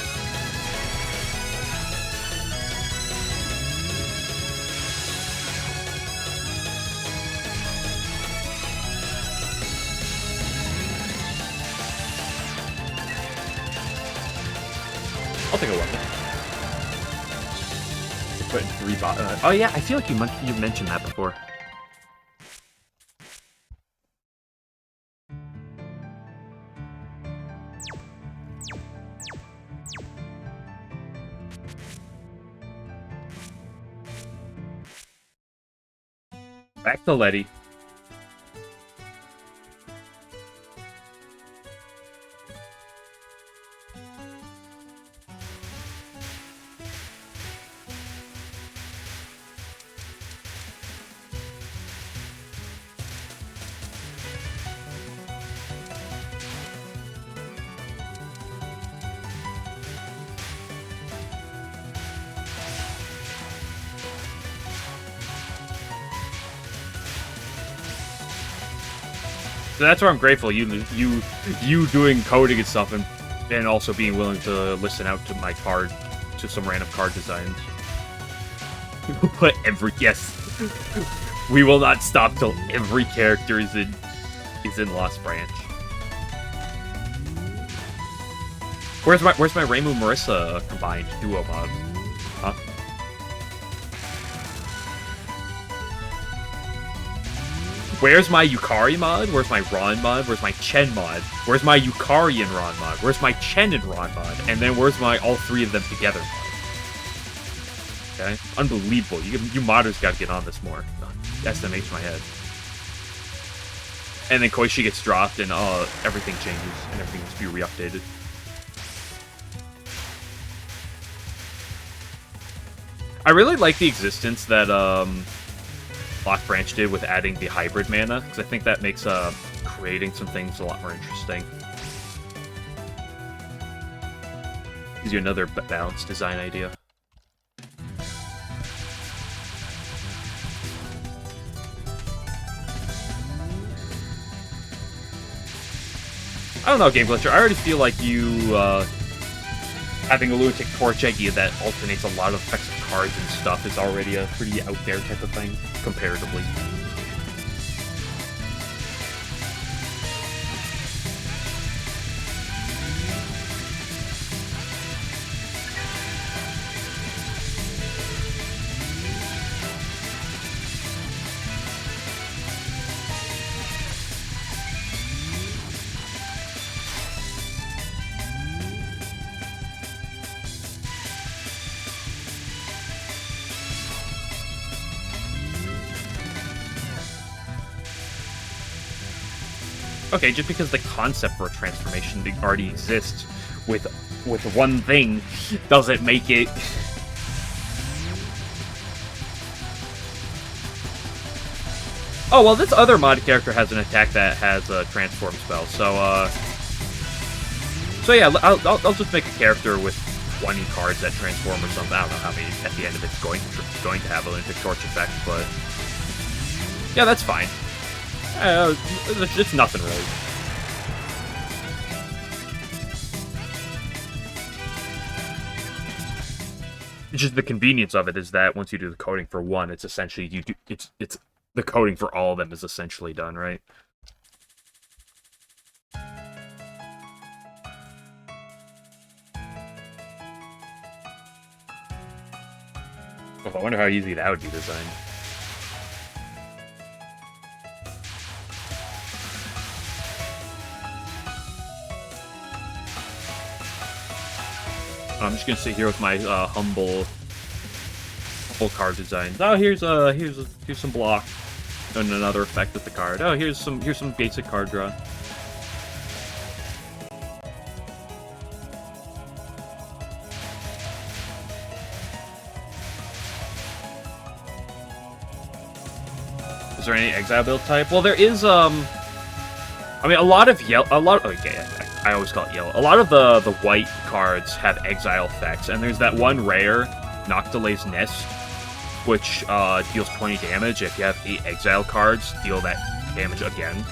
I'll take a weapon. Put in 3 bots. Oh yeah, I feel like you mentioned that before. Back to Letty. So that's why I'm grateful. You doing coding and stuff, and also being willing to listen out to my card, to some random card designs. But yes, we will not stop till every character is in Lost Branch. Where's my Reimu Marissa combined duo mod? Huh? Where's my Yukari mod? Where's my Ron mod? Where's my Chen mod? Where's my Yukari and Ron mod? Where's my Chen and Ron mod? And then where's my all three of them together mod? Okay? Unbelievable. You modders gotta get on this more. SMH my head. And then Koishi gets dropped and everything changes and everything has to be re-updated. I really like the existence that Lost Branch did with adding the hybrid mana, because I think that makes creating some things a lot more interesting. Gives you another balanced design idea. I don't know, Game Glitcher. I already feel like you having a Lunatic Torch idea that alternates a lot of effects of cards and stuff is already a pretty out there type of thing, comparatively. Okay, just because the concept for a transformation already exists with one thing doesn't make it... Oh, well, this other mod character has an attack that has a transform spell, so, So yeah, I'll just make a character with 20 cards that transform or something. I don't know how many at the end of it's going to have a Lunatic Torch effect, but... Yeah, that's fine. It's nothing really. It's just the convenience of it is that once you do the coding for one, it's essentially it's the coding for all of them is essentially done, right? Oh, I wonder how easy that would be designed. I'm just gonna sit here with my humble card designs. Oh, here's some block and another effect with the card. Oh, here's some basic card draw. Is there any exile build type? Well, there is. I mean, a lot of yellow. Okay, I always call it yellow. A lot of the white cards have exile effects, and there's that one rare, Noctilay's Nest, which deals 20 damage. If you have 8 exile cards, deal that damage again.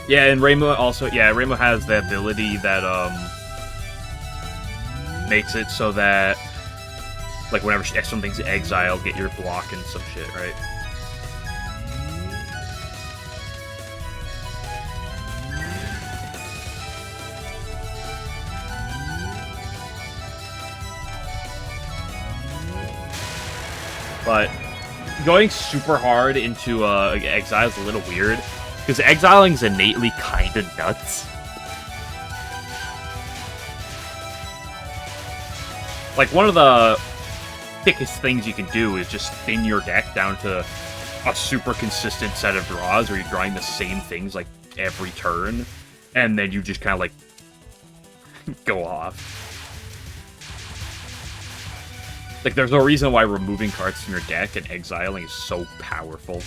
Yeah, and Reimu also. Yeah, Reimu has the ability that makes it so that, like, whenever something's exiled, get your block and some shit, right? But going super hard into exile is a little weird, because exiling is innately kind of nuts. Like, one of the thickest things you can do is just thin your deck down to a super consistent set of draws where you're drawing the same things, like, every turn, and then you just kind of, like, go off. Like, there's no reason why removing cards from your deck and exiling is so powerful.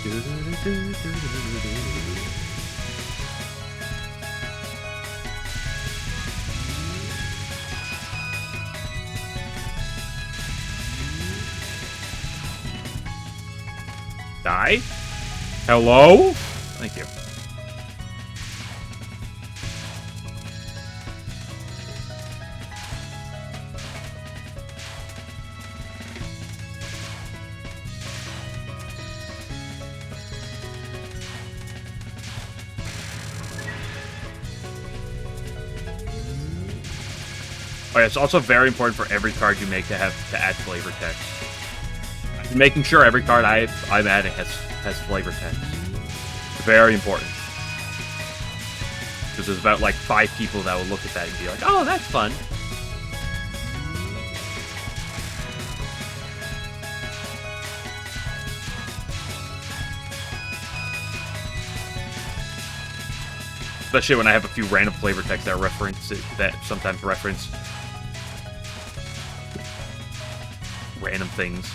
Die? Hello? Thank you. Oh, yeah, it's also very important for every card you make to add flavor text. I'm making sure every card I'm adding has flavor text. It's very important. Because there's about like 5 people that will look at that and be like, oh, that's fun. Especially when I have a few random flavor texts that sometimes reference random things.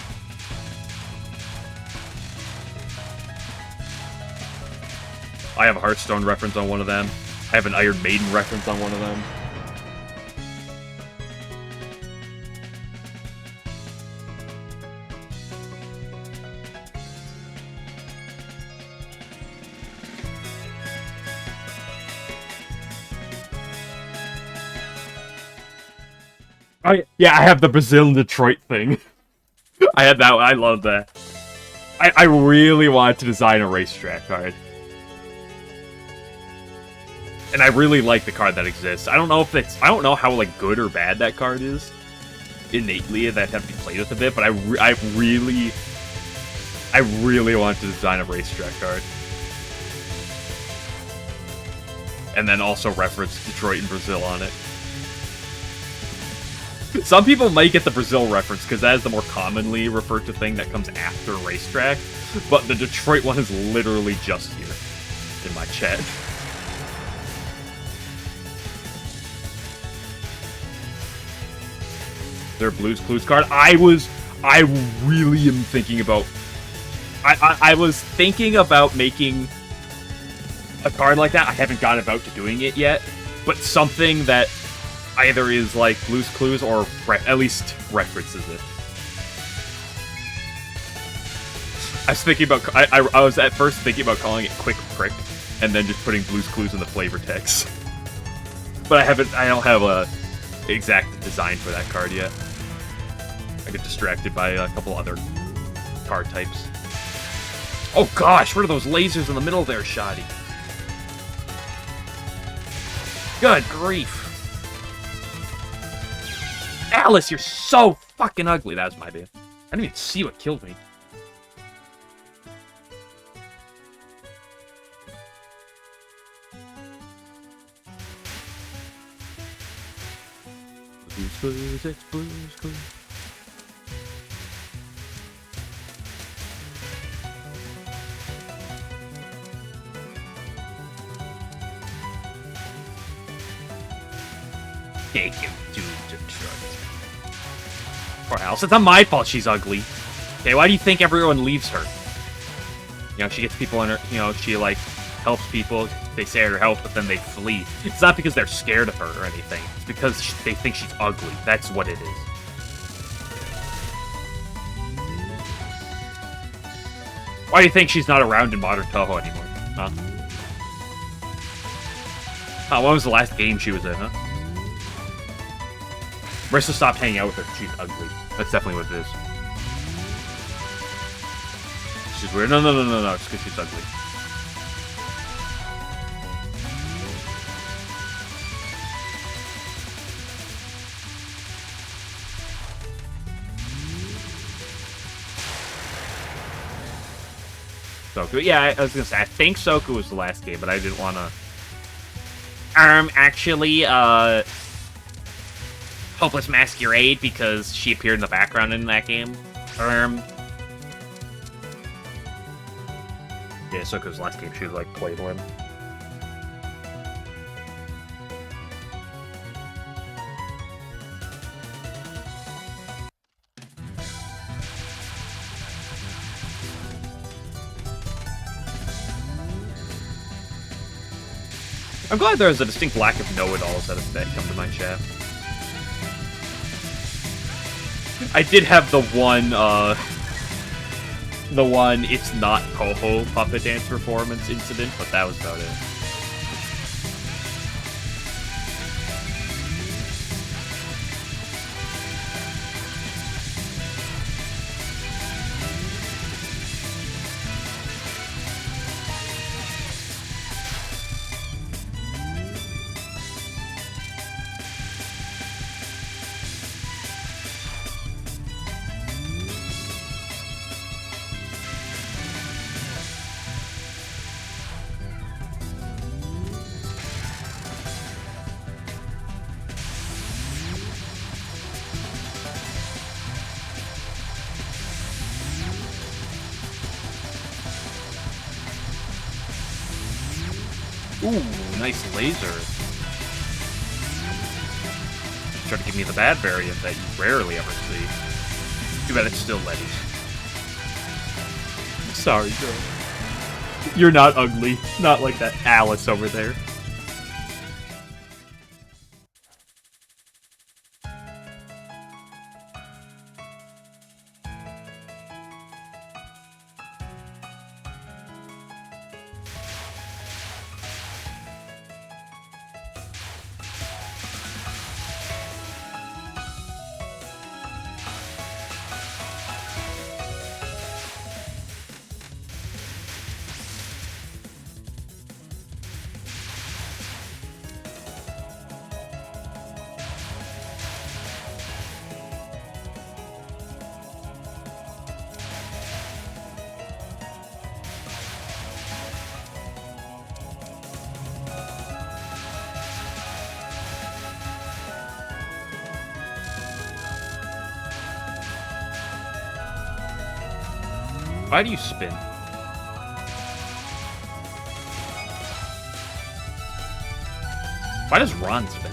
I have a Hearthstone reference on one of them. I have an Iron Maiden reference on one of them. Yeah, I have the Brazil and Detroit thing. I had that. I love that. I really wanted to design a racetrack card. And I really like the card that exists. I don't know if it's... I don't know how, like, good or bad that card is. Innately, that have to be played with a bit, but I really wanted to design a racetrack card. And then also reference Detroit and Brazil on it. Some people might get the Brazil reference, because that is the more commonly referred to thing that comes after racetrack. But the Detroit one is literally just here in my chat. Their Blues Clues card. I really am thinking about... I was thinking about making a card like that. I haven't gotten about to doing it yet. But something that either is like Blues Clues or at least references it. I was thinking about... I was at first thinking about calling it Quick Prick and then just putting Blues Clues in the flavor text. But I don't have a exact design for that card yet. I get distracted by a couple other card types. Oh gosh, what are those lasers in the middle there, Shoddy? Good grief. Alice, you're so fucking ugly. That was my bad. I didn't even see what killed me. Blues, it's Blues Clues. Take him to Detroit. Poor Alice. It's not my fault she's ugly. Okay, why do you think everyone leaves her? You know, she gets people in her... You know, she, like, helps people. They say her help, but then they flee. It's not because they're scared of her or anything. It's because they think she's ugly. That's what it is. Why do you think she's not around in modern Touhou anymore? Huh? Oh, when was the last game she was in, huh? Marissa stopped hanging out with her because she's ugly. That's definitely what it is. She's weird. No. It's because she's ugly. Soku. Yeah, I was gonna say, I think Soku was the last game, but I didn't wanna... actually, Hopeless Masquerade, because she appeared in the background in that game. Yeah, Soku's the last game she was, like, played with. I'm glad there's a distinct lack of know-it-alls that come to my chat. I did have the one it's not Touhou puppet dance performance incident, but that was about it. Ooh, nice laser. Try to give me the bad variant that you rarely ever see. Too bad it's still Letty. Sorry, girl. You're not ugly. Not like that Alice over there. Why do you spin? Why does Ron spin?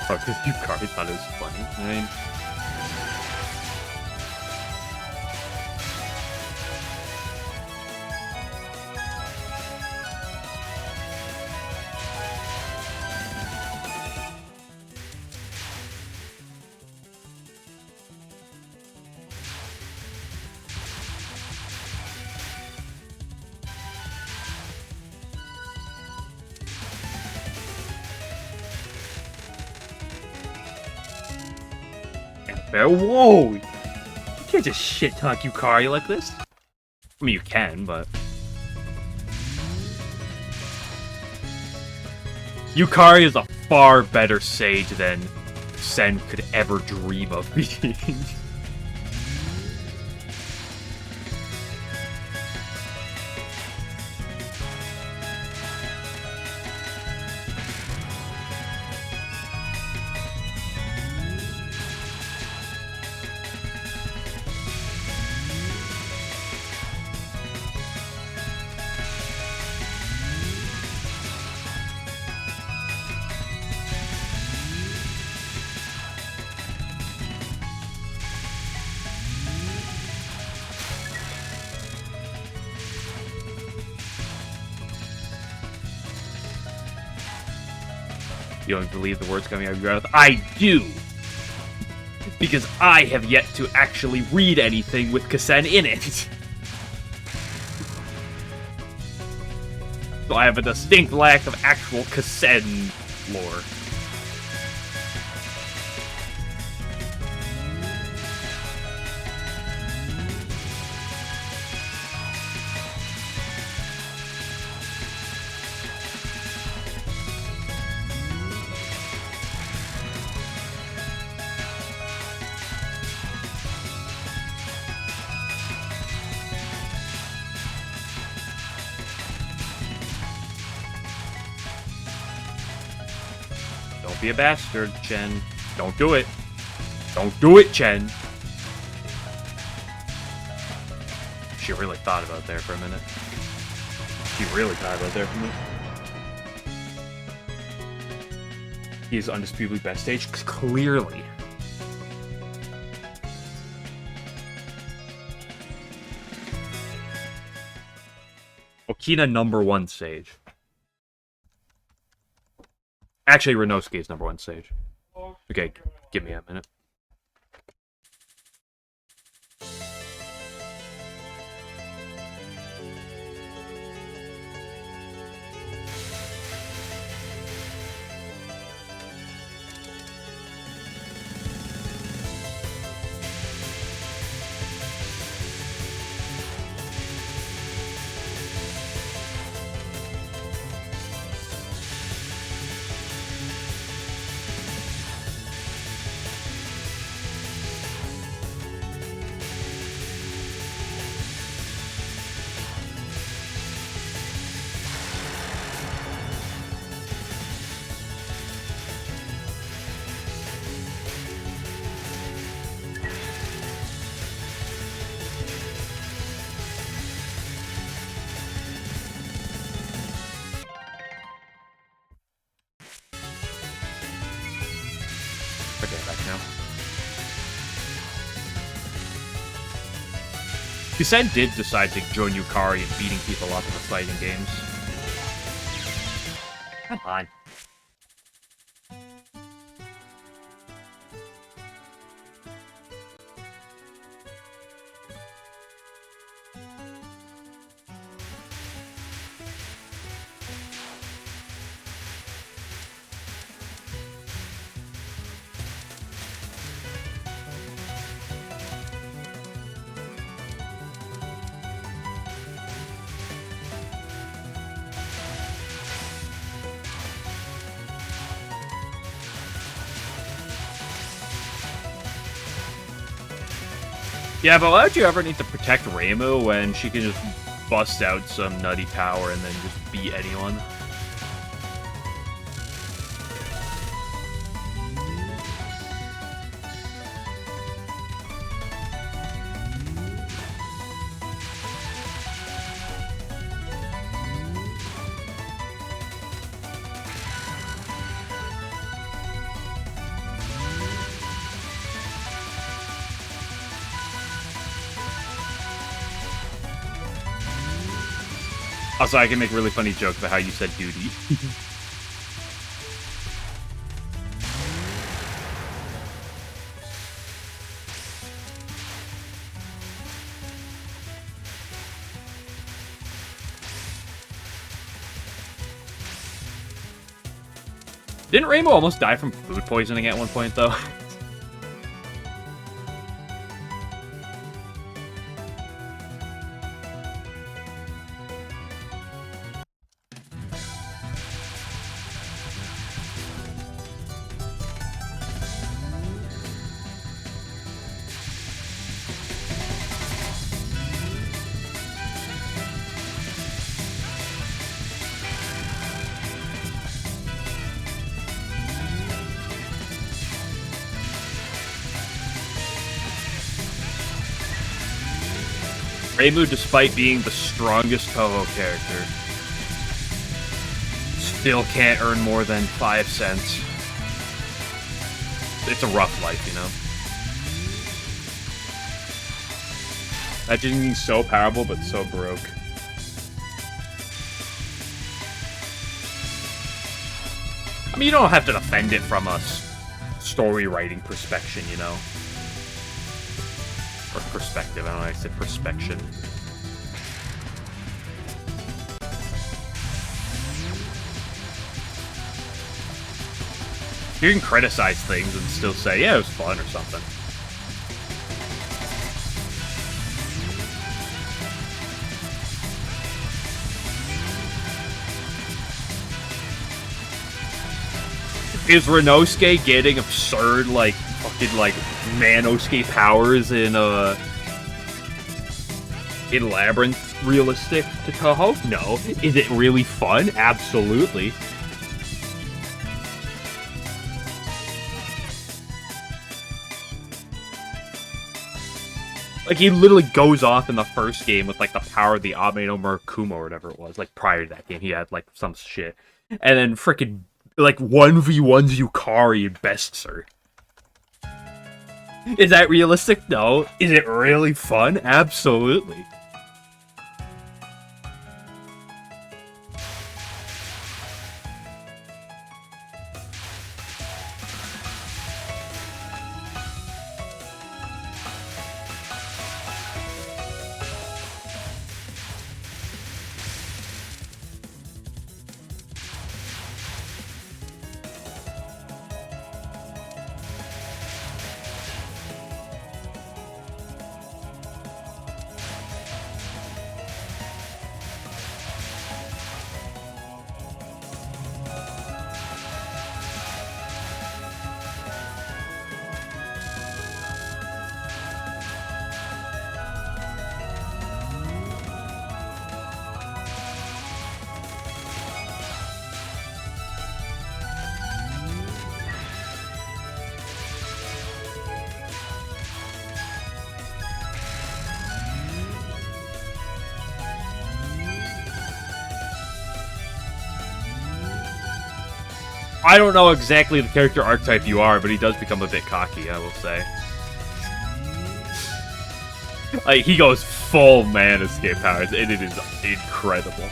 Oh, because you probably thought it was funny. I mean... Whoa! You can't just shit-talk Yukari like this. I mean, you can, but... Yukari is a far better sage than Sen could ever dream of being. You don't believe the words coming out of your mouth? I do! Because I have yet to actually read anything with Kasen in it. So I have a distinct lack of actual Kasen lore. Don't be a bastard, Chen. Don't do it. Don't do it, Chen. She really thought about there for a minute. She really thought about there for a minute. He is undisputably best stage, clearly. Okina #1 stage. Actually, Renosuke is #1 stage. Okay, give me a minute. Okay, back now. Kusen did decide to join Yukari and beating people up in the fighting games. Come on. Yeah, but why would you ever need to protect Reimu when she can just bust out some nutty power and then just beat anyone? Also, I can make really funny jokes about how you said duty. Didn't Reimu almost die from food poisoning at one point, though? Reimu, despite being the strongest Touhou character, still can't earn more than 5 cents. It's a rough life, you know? Imagine being so powerful, but so broke. I mean, you don't have to defend it from a story writing perspective, you know? Or perspective, I don't know, I said perspection. You can criticize things and still say, yeah, it was fun or something. Is Renosuke getting absurd, like, fucking, like, Nanosuke powers in Labyrinth realistic to Touhou? No. Is it really fun? Absolutely. Like, he literally goes off in the first game with, like, the power of the Ame no Murakumo or whatever it was. Like, prior to that game, he had, like, some shit. And then frickin', like, 1v1s Yukari and Best Sir. Is that realistic? No. Is it really fun? Absolutely. I don't know exactly the character archetype you are, but he does become a bit cocky, I will say. Like, he goes full man escape powers, and it is incredible.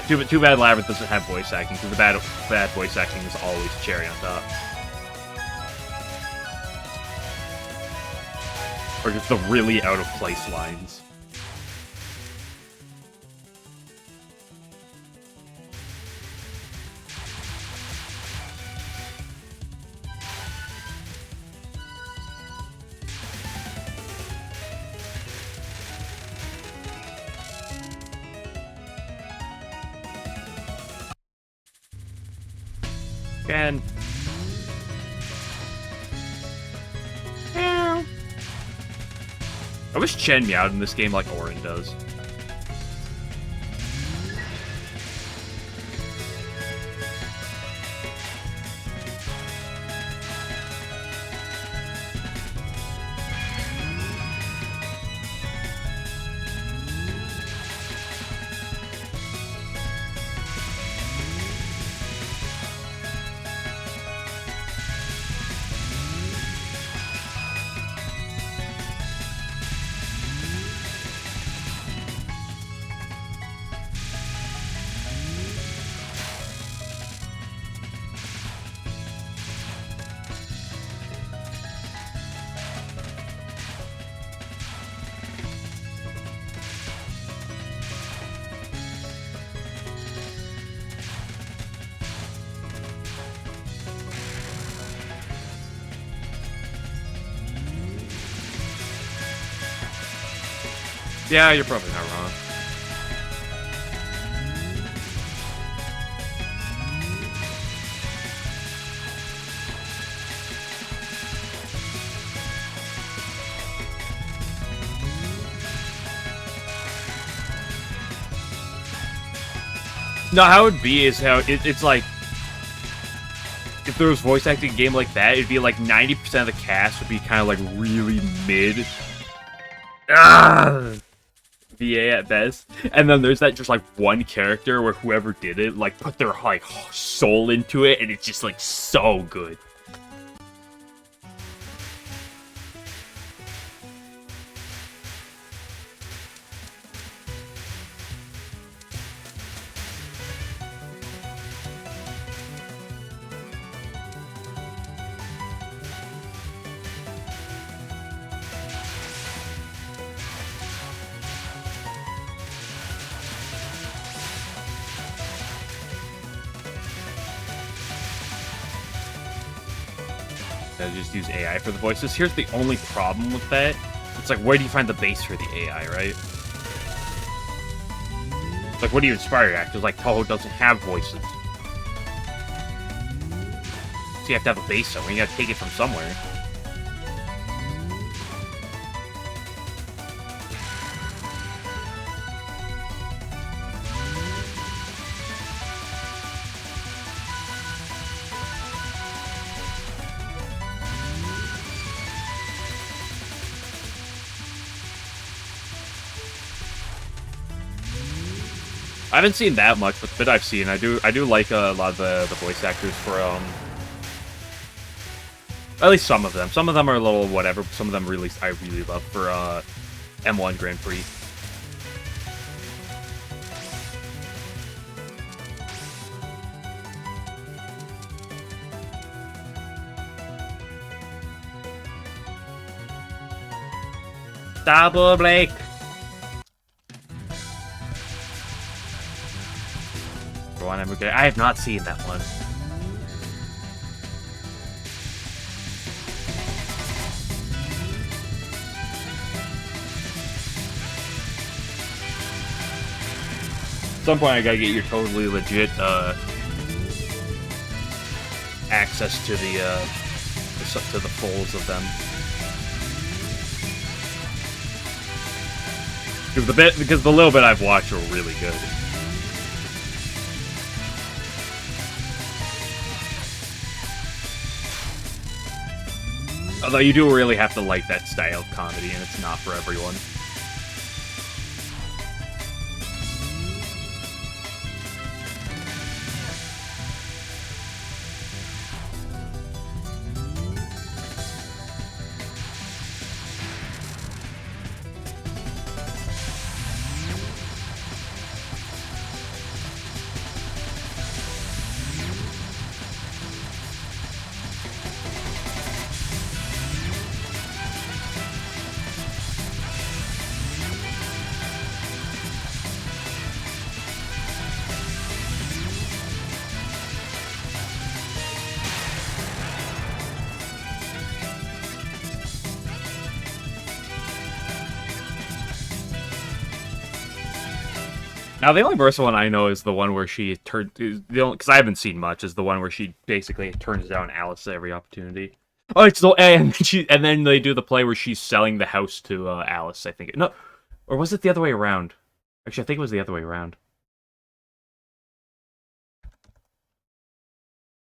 Too bad Labyrinth doesn't have voice acting, because the bad voice acting is always cherry on top. Or just the really out-of-place lines. And I wish Chen meowed in this game like Orin does. Yeah, you're probably not wrong. No, how it would be is how it's like, if there was voice acting game like that, it'd be like 90% of the cast would be kind of like really mid. VA at best, and then there's that just like one character where whoever did it like put their like soul into it, and it's just like so good. Just use AI for the voices. Here's the only problem with that. It's like, where do you find the base for the AI, right? It's like, what do you inspire actors? Like, Touhou doesn't have voices. So you have to have a base somewhere. You gotta take it from somewhere. haven't seen that much, but the bit I've seen, I do like a lot of the voice actors for at least some of them. Some of them are a little whatever. Some of them I really love for M1 Grand Prix. Double break. I have not seen that one. At some point, I gotta get your totally legit access to the fulls of them. Because the little bit I've watched are really good. Although you do really have to like that style of comedy, and it's not for everyone. Now, the only Versa one I know is the one where she turned... Because I haven't seen much, is the one where she basically turns down Alice at every opportunity. Oh, it's the... And then they do the play where she's selling the house to Alice, I think. No, or was it the other way around? Actually, I think it was the other way around.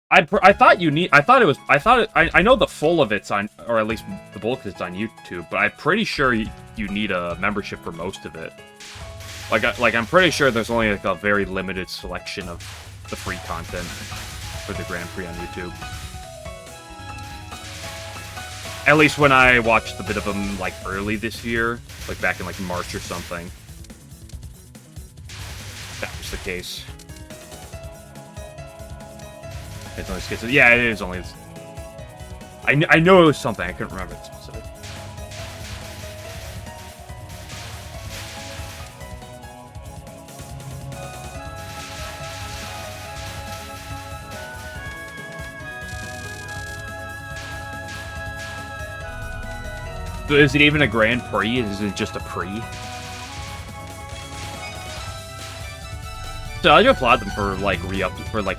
I thought you need... I know the full of it's on... Or at least the bulk of it's on YouTube, but I'm pretty sure you need a membership for most of it. Like I'm pretty sure there's only like a very limited selection of the free content for the Grand Prix on YouTube. At least when I watched a bit of them like early this year, like back in like March or something. That was the case. It's only scheduled. Yeah, it is only. I know it was something. I couldn't remember it specific. So is it even a Grand Prix? Is it just a Prix? So I do applaud them for like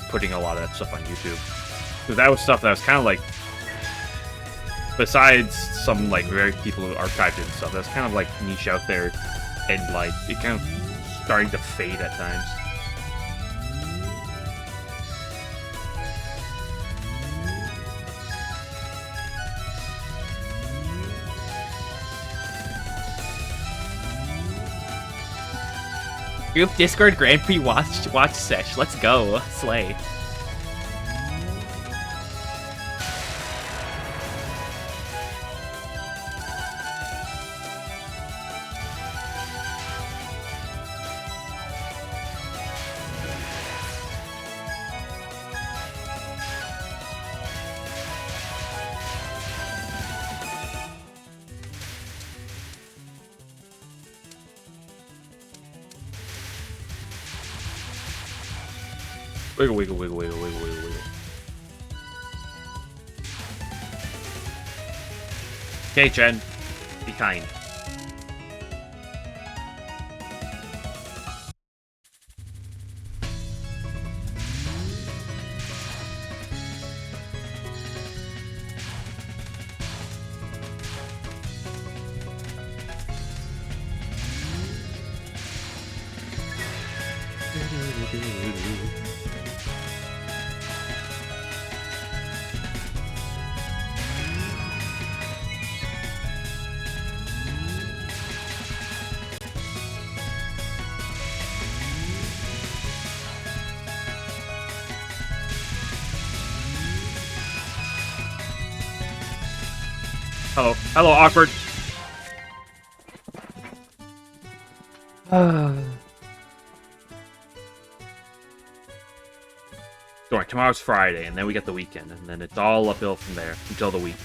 putting a lot of that stuff on YouTube, because that was stuff that was kind of like, besides some like very people who archived it and stuff, that's kind of like niche out there, and like it kind of starting to fade at times. Group Discord Grand Prix watch sesh. Let's go. Slay. Wiggle, wiggle, wiggle, wiggle, wiggle, wiggle, wiggle. Okay, Jen. Be kind. Hello. Hello, awkward. Don't worry, tomorrow's Friday, and then we get the weekend, and then it's all uphill from there until the week.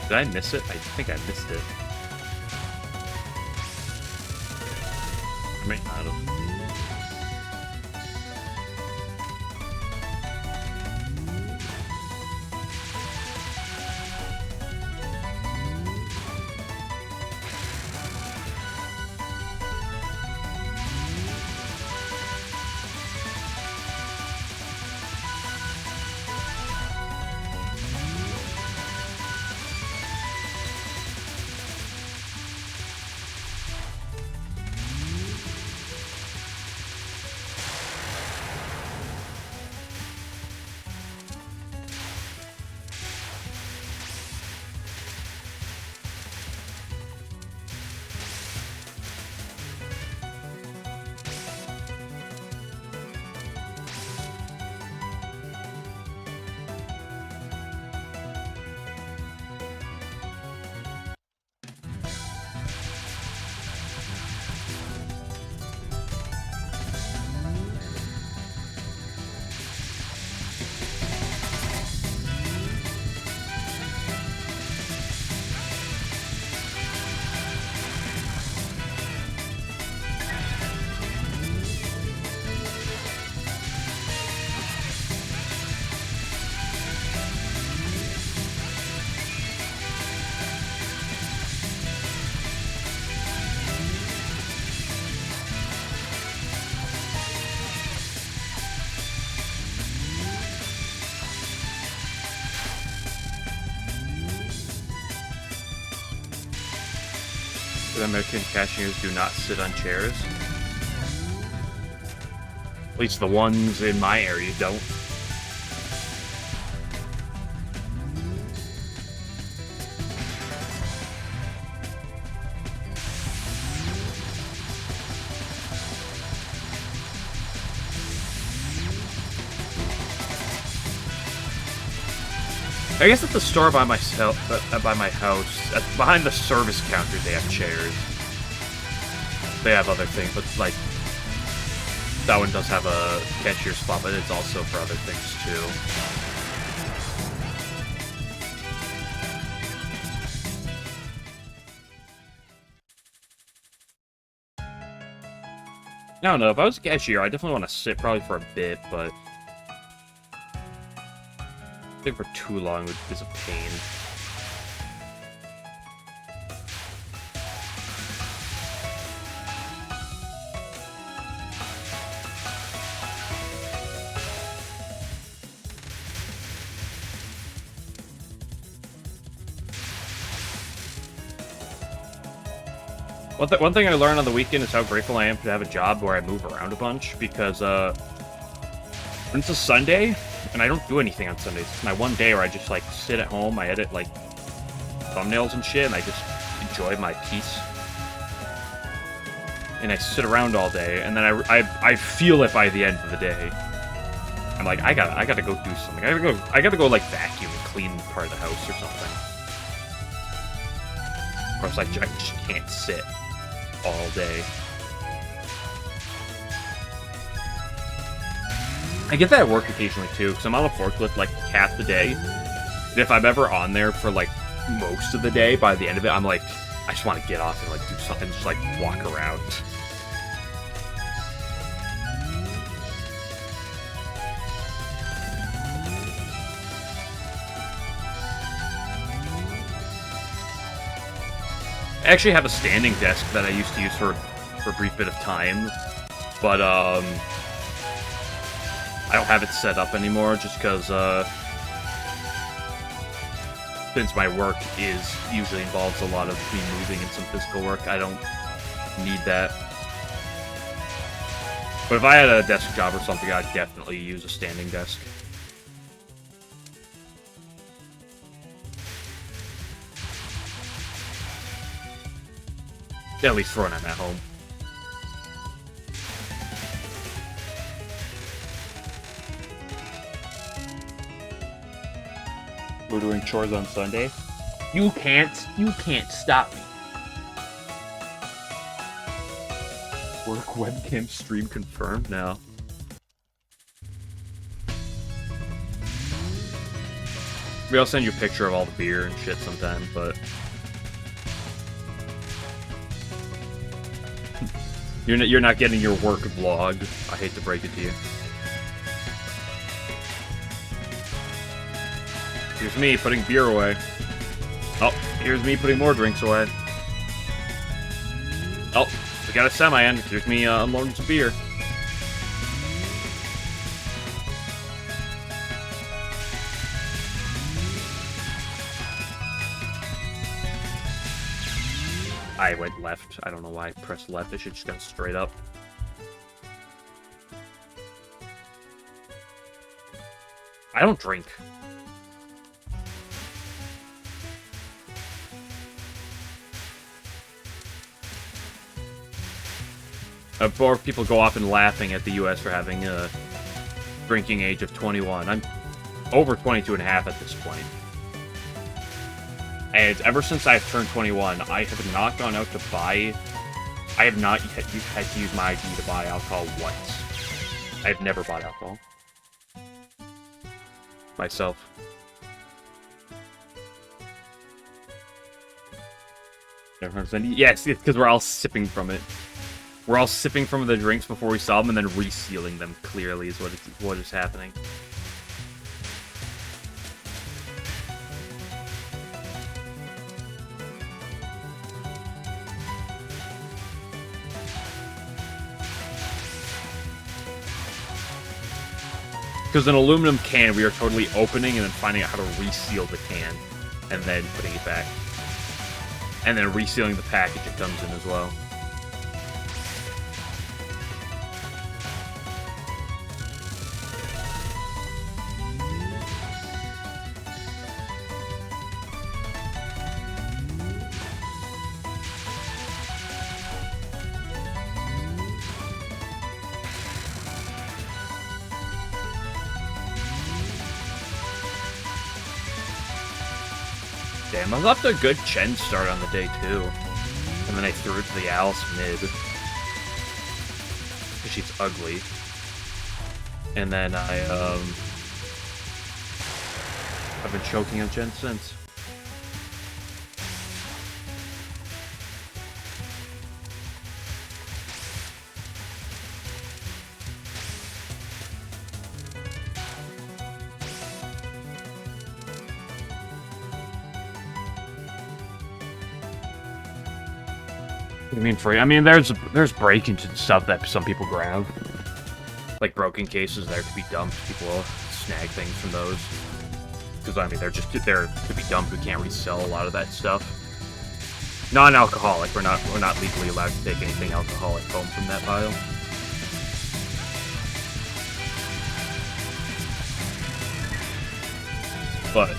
Did I miss it? I think I missed it. I might not have. American cashiers do not sit on chairs. At least the ones in my area don't. I guess at the store by my house, behind the service counter, they have chairs. They have other things, but like that one does have a cashier spot, but it's also for other things too. I don't know. If I was a cashier, I definitely want to sit probably for a bit, but I think for too long is a pain. One thing I learned on the weekend is how grateful I am to have a job where I move around a bunch, because when it's a Sunday, and I don't do anything on Sundays. It's my one day where I just, like, sit at home, I edit, like, thumbnails and shit, and I just enjoy my peace. And I sit around all day, and then I feel it by the end of the day. I'm like, I gotta go do something. I gotta go, like, vacuum and clean part of the house or something. Or else, like, I just can't sit all day. I get that at work occasionally, too, because I'm on a forklift, like, half the day. And if I'm ever on there for, like, most of the day, by the end of it, I'm like, I just want to get off and, like, do something, just, like, walk around. I actually have a standing desk that I used to use for a brief bit of time, but, I don't have it set up anymore just because since my work usually involves a lot of me moving and some physical work, I don't need that. But if I had a desk job or something, I'd definitely use a standing desk. At least for when I'm at home. We're doing chores on Sunday. You can't stop me. Work webcam stream confirmed now. Maybe I'll send you a picture of all the beer and shit sometime, but you're not getting your work vlog. I hate to break it to you. Here's me putting beer away. Oh, here's me putting more drinks away. Oh, we got a semi-end. Here's me unloading some beer. I went left. I don't know why I pressed left. I should just go straight up. I don't drink. Before people go off and laughing at the U.S. for having a drinking age of 21. I'm over 22 and a half at this point. And ever since I've turned 21, I have not gone out to buy... I have not had to use my ID to buy alcohol once. I've never bought alcohol. Myself. Yes, because we're all sipping from it. We're all sipping from the drinks before we sell them and then resealing them, clearly, is what is happening. Because an aluminum can, we are totally opening and then finding out how to reseal the can, and then putting it back. And then resealing the package it comes in as well. Damn, I was off to a good Chen start on the day, too. And then I threw it to the Alice mid. Because she's ugly. And then I've been choking on Chen since. I mean, free. I mean, there's break-ins and stuff that some people grab, like broken cases that are to be dumped. People will snag things from those because I mean they're to be dumped. We can't resell a lot of that stuff. Non-alcoholic. We're not legally allowed to take anything alcoholic home from that pile. But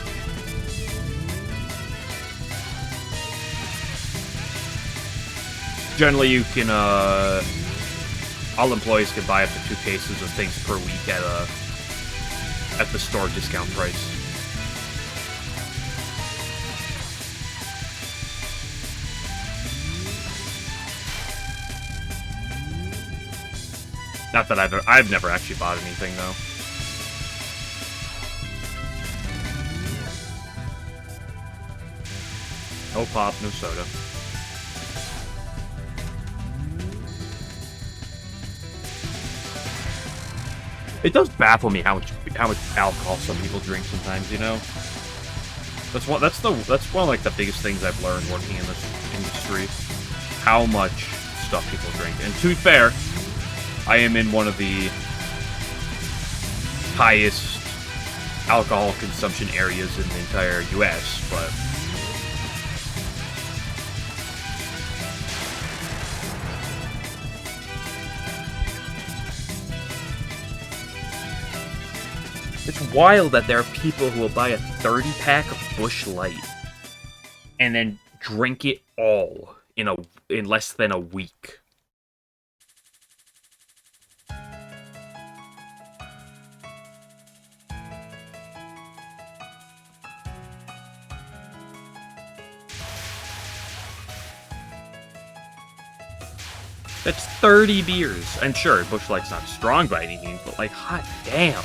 generally, you can, all employees can buy up to 2 cases of things per week at the store discount price. Not that I've never actually bought anything, though. No pop, no soda. It does baffle me how much alcohol some people drink sometimes, you know? That's one of like the biggest things I've learned working in this industry. How much stuff people drink. And to be fair, I am in one of the highest alcohol consumption areas in the entire U.S., but it's wild that there are people who will buy a 30-pack of Busch Light and then drink it all in less than a week. That's 30 beers. And sure, Busch Light's not strong by any means, but like, hot damn.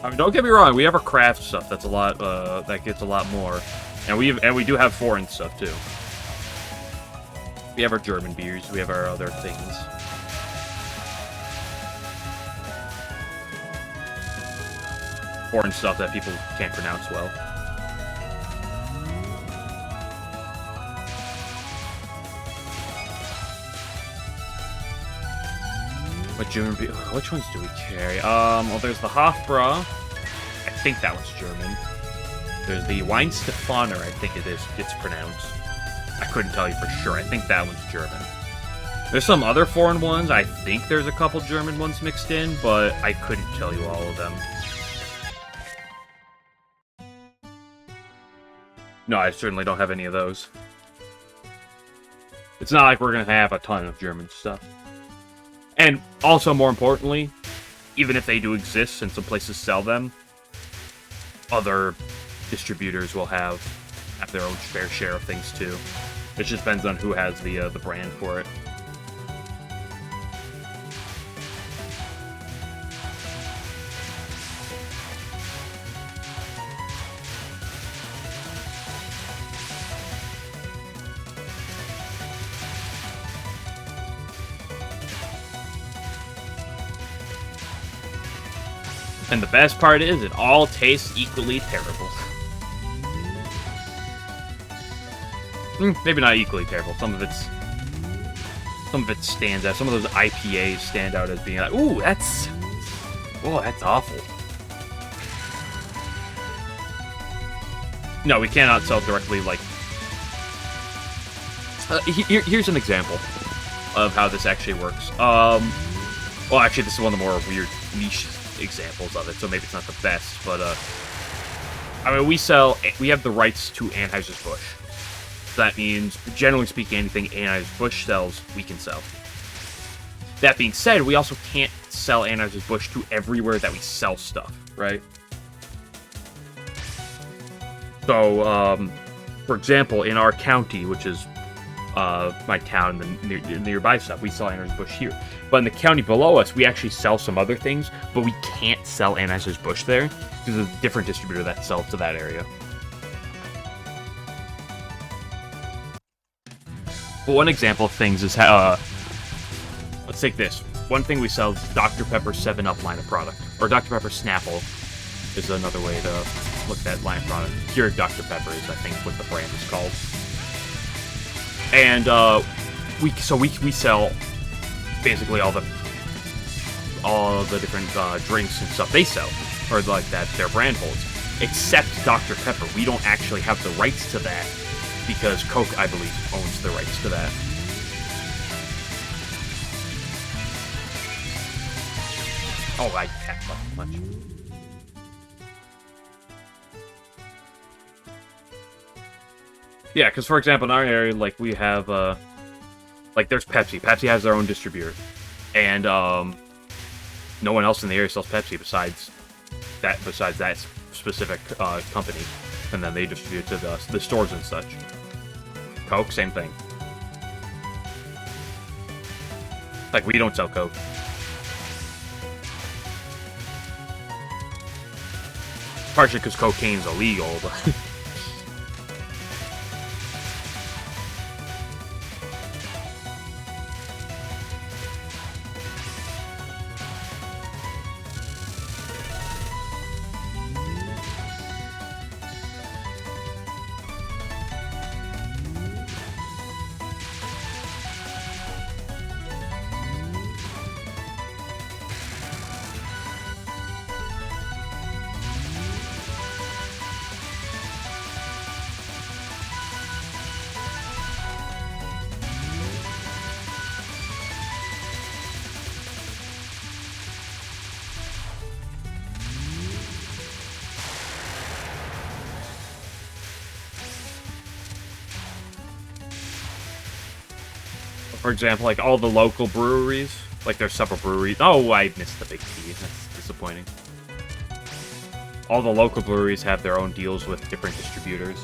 I mean, don't get me wrong, we have our craft stuff that's a lot, that gets a lot more. And we do have foreign stuff, too. We have our German beers, we have our other things. Foreign stuff that people can't pronounce well. What German beer? Which ones do we carry? Well, there's the Hofbräu. I think that one's German. There's the Weinstefaner, I think it's pronounced. I couldn't tell you for sure. I think that one's German. There's some other foreign ones. I think there's a couple German ones mixed in, but I couldn't tell you all of them. No, I certainly don't have any of those. It's not like we're going to have a ton of German stuff. And also, more importantly, even if they do exist and some places sell them, other distributors will have their own fair share of things too. It just depends on who has the brand for it. And the best part is, it all tastes equally terrible. Maybe not equally terrible. Some of it stands out. Some of those IPAs stand out as being like, ooh, that's awful. No, we cannot sell directly, like... here's an example of how this actually works. Well, actually, this is one of the more weird niche examples of it, so maybe it's not the best, but I mean, we have the rights to Anheuser-Busch. So that means, generally speaking, anything Anheuser-Busch sells, we can sell. That being said, we also can't sell Anheuser-Busch to everywhere that we sell stuff, right? So, for example, in our county, which is my town and the nearby stuff, we sell Anheuser-Busch here. But in the county below us, we actually sell some other things, but we can't sell Anheuser-Busch there because there's a different distributor that sells to that area. But one example of things is how, let's take this. One thing we sell is Dr. Pepper 7-Up line of product, or Dr. Pepper Snapple is another way to look at that line of product. Pure Dr. Pepper is, I think, what the brand is called. And we sell basically all the different drinks and stuff they sell, or like that their brand holds, except Dr. Pepper. We don't actually have the rights to that because Coke, I believe, owns the rights to that. Oh, I tapped up much. Yeah, because for example, in our area, like we have, like there's Pepsi. Pepsi has their own distributor, and no one else in the area sells Pepsi besides that specific company, and then they distribute to the stores and such. Coke, same thing. Like we don't sell Coke. Partially because cocaine's illegal, but. For example, like all the local breweries, like there's several breweries. Oh, I missed the big T. That's disappointing. All the local breweries have their own deals with different distributors.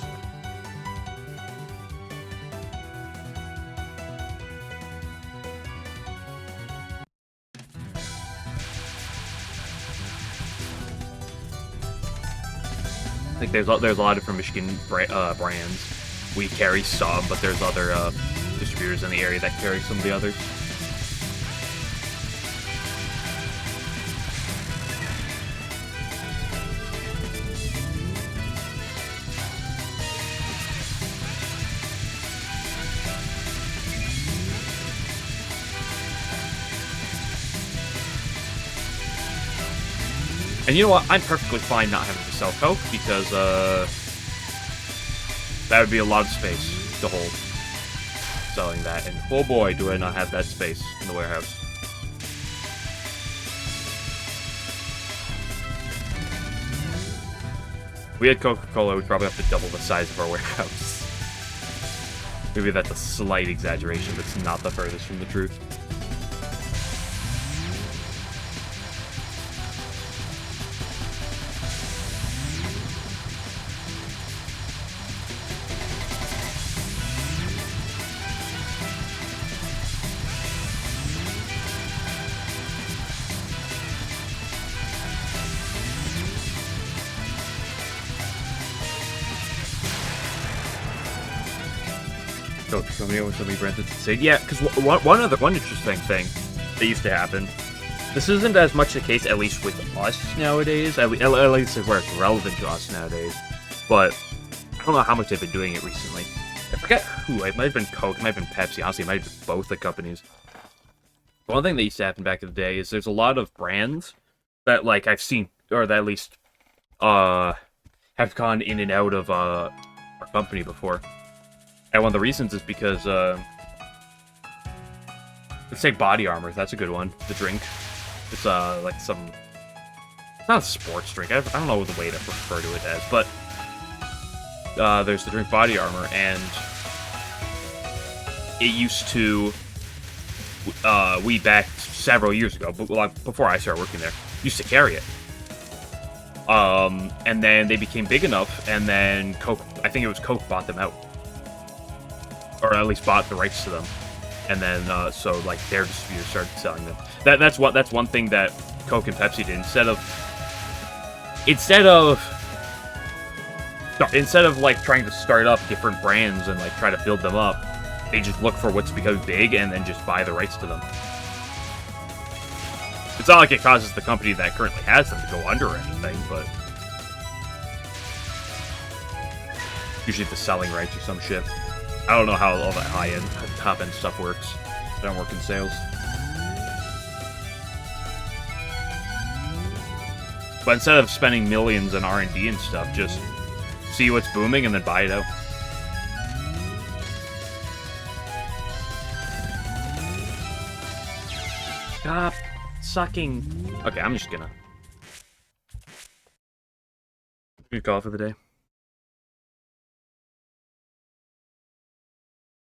Like there's a lot of different Michigan brands. We carry some, but there's other distributors in the area that carry some of the others. And you know what? I'm perfectly fine not having to sell Coke, because that would be a lot of space to hold selling that. And oh boy, do I not have that space in the warehouse. If we had Coca-Cola, we'd probably have to double the size of our warehouse. Maybe that's a slight exaggeration, but it's not the furthest from the truth. Somebody rented to say, yeah, because one interesting thing that used to happen. This isn't as much the case, at least with us nowadays. At least where it's relevant to us nowadays. But I don't know how much they've been doing it recently. I forget who. It might have been Coke. It might have been Pepsi. Honestly, it might have been both the companies. One thing that used to happen back in the day is there's a lot of brands that like I've seen, or that at least have gone in and out of our company before. And one of the reasons is because, let's say Body Armor. That's a good one. The drink. It's, like some... not a sports drink. I don't know the way to refer to it as, but... there's the drink Body Armor, and... it used to... we back several years ago, but like, before I started working there, used to carry it. And then they became big enough, and then Coke... I think it was Coke bought them out. Or at least bought the rights to them, and then so like their distributor started selling them. That's one thing that Coke and Pepsi did. Instead of like trying to start up different brands and like try to build them up, they just look for what's become big and then just buy the rights to them. It's not like it causes the company that currently has them to go under or anything, but usually the selling rights or some shit. I don't know how all that high-end, top-end stuff works. I don't work in sales. But instead of spending millions in R&D and stuff, just see what's booming and then buy it out. Stop sucking. Okay, I'm just gonna call it for the day.